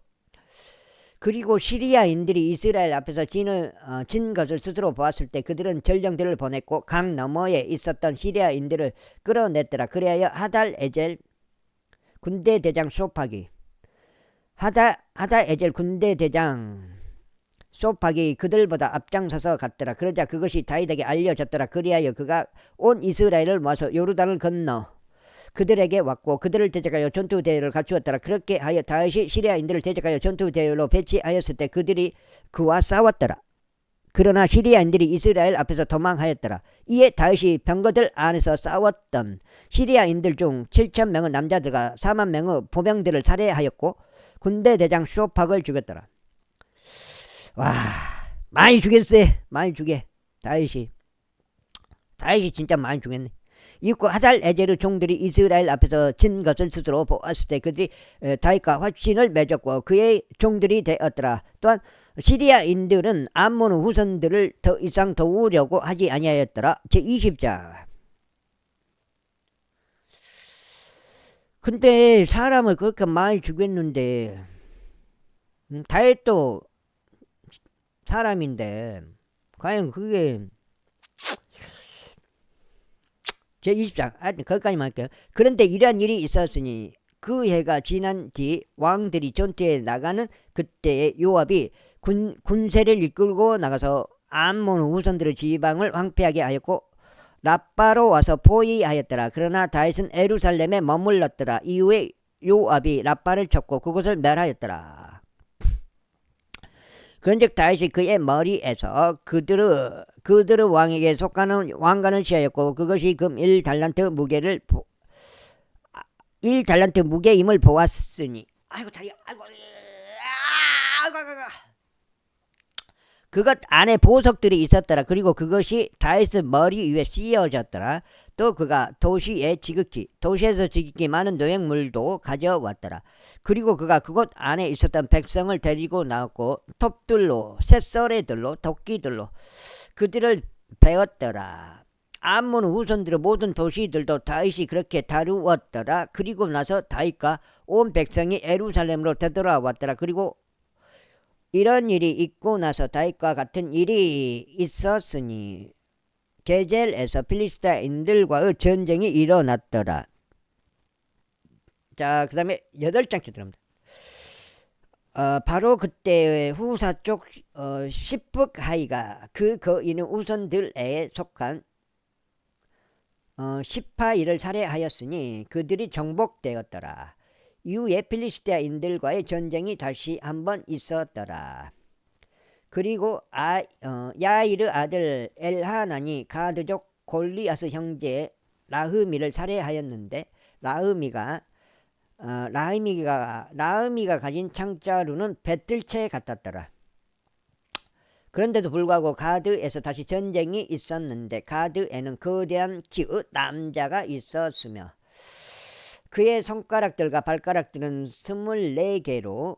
그리고 시리아인들이 이스라엘 앞에서 진 것을 스스로 보았을 때 그들은 전령들을 보냈고 강 너머에 있었던 시리아인들을 끌어냈더라. 그래야 하달에젤 군대 대장 소팍이 하달에젤 군대 대장 소팍이 그들보다 앞장서서 갔더라. 그러자 그것이 다윗에게 알려졌더라. 그리하여 그가 온 이스라엘을 모아서 요르단을 건너 그들에게 왔고 그들을 대적하여 전투대열을 갖추었더라. 그렇게 하여 다윗이 시리아인들을 대적하여 전투대열로 배치하였을 때 그들이 그와 싸웠더라. 그러나 시리아인들이 이스라엘 앞에서 도망하였더라. 이에 다윗이 병거들 안에서 싸웠던 시리아인들 중 7,000명의 남자들과 40,000명의 보병들을 살해하였고 군대 대장 쇼팍을 죽였더라. 와, 많이 죽였어요. 많이 죽여. 다윗이 진짜 많이 죽였네. 이고 하달에젤의 종들이 이스라엘 앞에서 진 것을 스스로 보았을 때 그들이 다윗과 확신을 맺었고 그의 종들이 되었더라. 또한 시리아인들은 암몬 후손들을 더 이상 도우려고 하지 아니하였더라. 제20장. 근데 사람을 그렇게 많이 죽였는데 다윗도 사람인데 과연 그게 제24 하여튼 거기까지만 할게요. 그런데 이러한 일이 있었으니 그 해가 지난 뒤 왕들이 전투에 나가는 그때에 요압이 군세를 이끌고 나가서 암몬 후손들의 지방을 황폐하게 하였고 라빠로 와서 포위하였더라. 그러나 다윗은 에루살렘에 머물렀더라. 이후에 요압이 라빠를 쳤고 그곳을 멸하였더라. 그런즉 다윗이 그의 머리에서 그들의 왕에게 속하는 왕관을 취하였고 그것이 금 1달란트 무게를 1달란트 무게임을 보았으니 아이고 다리야 아이고 그것 안에 보석들이 있었더라. 그리고 그것이 다윗의 머리 위에 씌어졌더라. 또 그가 도시에서 지극히 많은 노획물도 가져왔더라. 그리고 그가 그곳 안에 있었던 백성을 데리고 나왔고 톱들로 쇳소래들로 도끼들로 그들을 베었더라. 암몬 후손들의 모든 도시들도 다윗이 그렇게 다루었더라. 그리고 나서 다윗과 온 백성이 예루살렘으로 되돌아왔더라. 그리고 이런 일이 있고 나서 다윗과 같은 일이 있었으니 게젤에서 필리스타인들과의 전쟁이 일어났더라. 자, 그 다음에 8장째 들어갑니다. 바로 그때 후사 쪽 십북하이가 그 거인의 우선들에 속한 시파이를 살해하였으니 그들이 정복되었더라. 이후에 필리스티아인들과의 전쟁이 다시 한번 있었더라. 그리고 야이르 아들 엘하난이 가드족 골리아스 형제 라흐미를 살해하였는데 라흐미가 가진 창자루는 배틀채 같았더라. 그런데도 불구하고 가드에서 다시 전쟁이 있었는데 가드에는 거대한 키의 남자가 있었으며 그의 손가락들과 발가락들은 24개로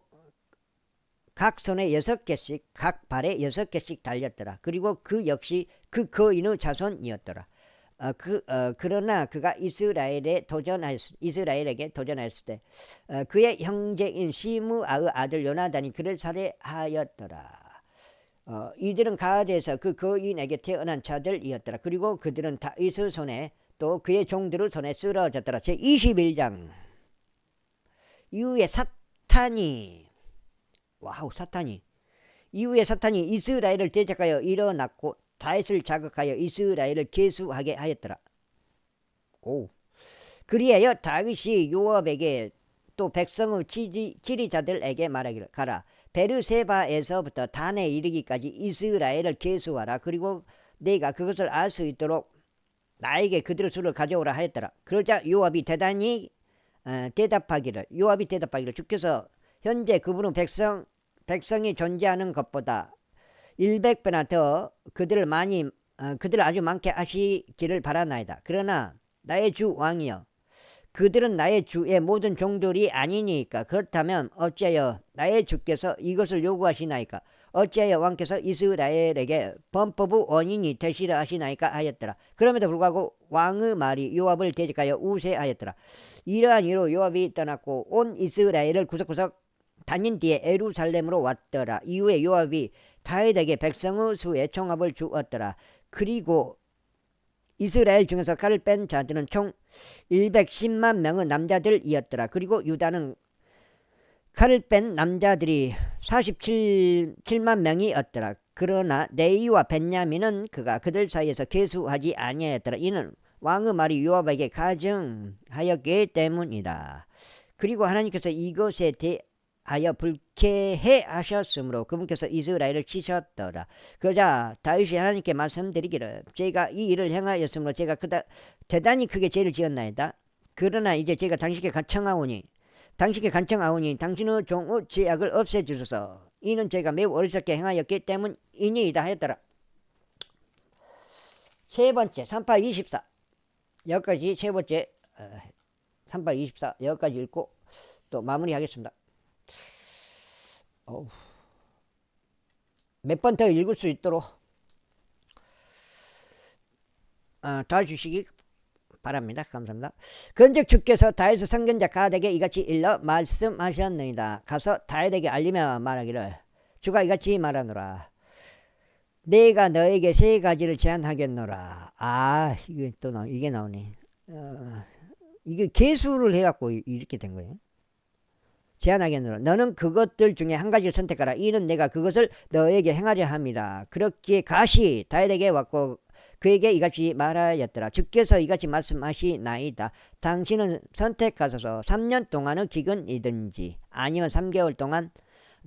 각 손에 6개씩 각 발에 6개씩 달렸더라. 그리고 그 역시 그 거인의 자손이었더라. 그러나 그가 이스라엘에게 도전하였을 때 그의 형제인 시므아의 아들 요나단이 그를 살해하였더라. 이들은 가드에서 그 거인에게 태어난 자들이었더라. 그리고 그들은 다윗의 손에 또 그의 종들의 손에 쓰러졌더라. 제21장 이후에 사탄이 이스라엘을 대적하여 일어났고 다윗을 자극하여 이스라엘을 계수하게 하였더라. 그리하여 다윗이 요압에게 또 백성의 지리자들에게 말하기를 가라. 베르세바에서부터 단에 이르기까지 이스라엘을 계수하라. 그리고 내가 그것을 알 수 있도록 나에게 그들의 수를 가져오라 하였더라. 그러자 요압이 대답하기를 주께서 현재 그분은 백성이 존재하는 것보다 100배나 더 그들을 아주 많게 하시기를 바라나이다. 그러나 나의 주 왕이여 그들은 나의 주의 모든 종들이 아니니까 그렇다면 어찌하여 나의 주께서 이것을 요구하시나이까? 어찌하여 왕께서 이스라엘에게 범법의 원인이 되시려 하시나이까 하였더라. 그럼에도 불구하고 왕의 말이 요압을 대적하여 우세하였더라. 이러한 이유로 요압이 떠났고 온 이스라엘을 구석구석 다닌 뒤에 예루살렘으로 왔더라. 이후에 요압이 다윗에게 백성의 수의 총합을 주었더라. 그리고 이스라엘 중에서 칼을 뺀 자들은 총 110만 명의 남자들이었더라. 그리고 유다는 칼을 뺀 남자들이 47만 명이었더라. 그러나 네이와 벤야민은 그가 그들 사이에서 계수하지 아니하였더라. 이는 왕의 말이 요압에게 가증하였기 때문이다. 그리고 하나님께서 이것에 대하여 불쾌해 하셨으므로 그분께서 이스라엘을 치셨더라. 그러자 다윗이 하나님께 말씀드리기를 제가 이 일을 행하였으므로 제가 대단히 크게 죄를 지었나이다. 그러나 이제 제가 당신께 간청하오니 당신의 종의 죄악을 없애주소서. 이는 제가 매우 어리석게 행하였기 때문이니이다 하였더라. 세 번째 3824 여기까지 세 번째 3824 여기까지 읽고 또 마무리하겠습니다. 몇 번 더 읽을 수 있도록 도와주시기 바랍니다. 감사합니다. 그런즉 주께서 다윗의 선견자 가드에게 이같이 일러 말씀하셨느니라. 가서 다윗에게 알리며 말하기를 주가 이같이 말하노라. 내가 너에게 세 가지를 제안하겠노라. 이게 나오네. 이게 개수를 해갖고 이렇게 된 거예요. 제안하겠노라. 너는 그것들 중에 한 가지를 선택하라. 이는 내가 그것을 너에게 행하려 함이라. 그렇게 가시 다윗에게 왔고 그에게 이같이 말하였더라. 주께서 이같이 말씀하시나이다. 당신은 선택하소서 3년 동안의 기근이든지 아니면 3개월 동안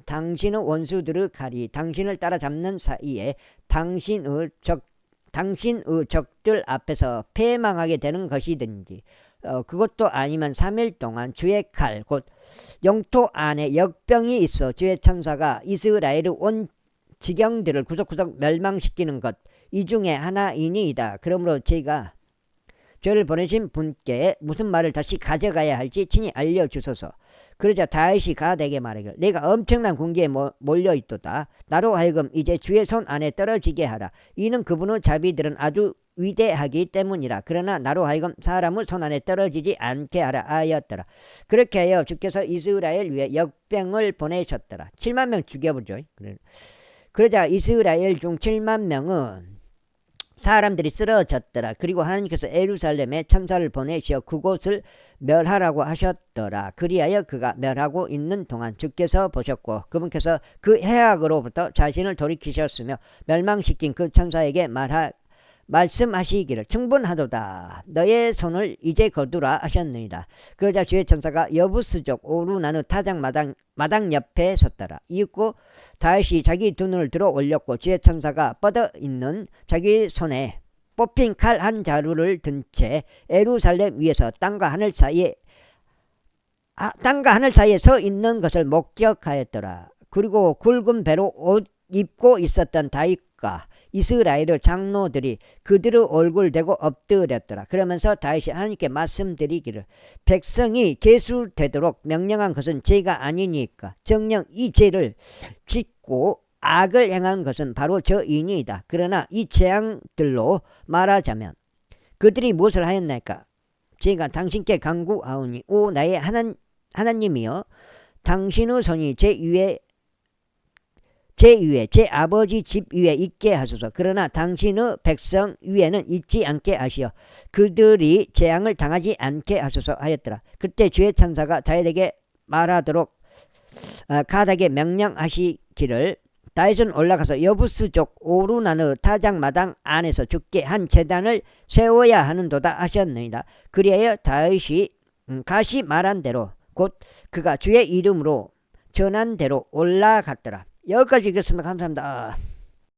당신의 원수들을 가리 당신을 따라잡는 사이에 당신의 적들 앞에서 패망하게 되는 것이든지 그것도 아니면 3일 동안 주의 칼 곧 영토 안에 역병이 있어 주의 천사가 이스라엘의 온 지경들을 구석구석 멸망시키는 것 이 중에 하나이니이다. 그러므로 제가 저를 보내신 분께 무슨 말을 다시 가져가야 할지 친히 알려주소서. 그러자 다윗이 가드에게 말하기를 내가 엄청난 군기에 몰려있도다. 나로 하여금 이제 주의 손 안에 떨어지게 하라. 이는 그분의 자비들은 아주 위대하기 때문이라. 그러나 나로 하여금 사람의 손 안에 떨어지지 않게 하라 하였더라. 그렇게 하여 주께서 이스라엘 위에 역병을 보내셨더라. 7만 명 죽여보죠. 그러자 이스라엘 중 7만 명은 사람들이 쓰러졌더라. 그리고 하나님께서 예루살렘에 천사를 보내시어 그곳을 멸하라고 하셨더라. 그리하여 그가 멸하고 있는 동안 주께서 보셨고 그분께서 그 해악으로부터 자신을 돌이키셨으며 멸망시킨 그 천사에게 말씀하시기를 충분하도다. 너의 손을 이제 거두라 하셨느니라. 그러자 주의 천사가 여부스족 오르나느 타작 마당 옆에 섰더라. 이윽고 다윗이 자기 두 눈을 들어 올렸고 주의 천사가 뻗어 있는 자기 손에 뽑힌 칼 한 자루를 든 채 예루살렘 위에서 땅과 하늘 사이에 서 있는 것을 목격하였더라. 그리고 굵은 배로 옷 입고 있었던 다윗과 이스라엘의 장로들이 그들의 얼굴 대고 엎드렸더라. 그러면서 다윗이 하나님께 말씀드리기를 백성이 계수되도록 명령한 것은 죄가 아니니까 정녕 이 죄를 짓고 악을 행한 것은 바로 저인이다. 그러나 이 재앙들로 말하자면 그들이 무엇을 하였나이까? 제가 당신께 간구하오니 오 나의 하나님이여 당신의 손이 제 아버지 집 위에 있게 하소서. 그러나 당신의 백성 위에는 있지 않게 하시어 그들이 재앙을 당하지 않게 하소서 하였더라. 그때 주의 천사가 다윗에게 말하도록 가드에게 명령하시기를 다윗은 올라가서 여부스족 오르나느 타작마당 안에서 주께 한 제단을 세워야 하는도다 하셨느니라. 그리하여 다윗이 가시 말한 대로 곧 그가 주의 이름으로 전한 대로 올라갔더라. 여기까지 읽겠습니다. 감사합니다.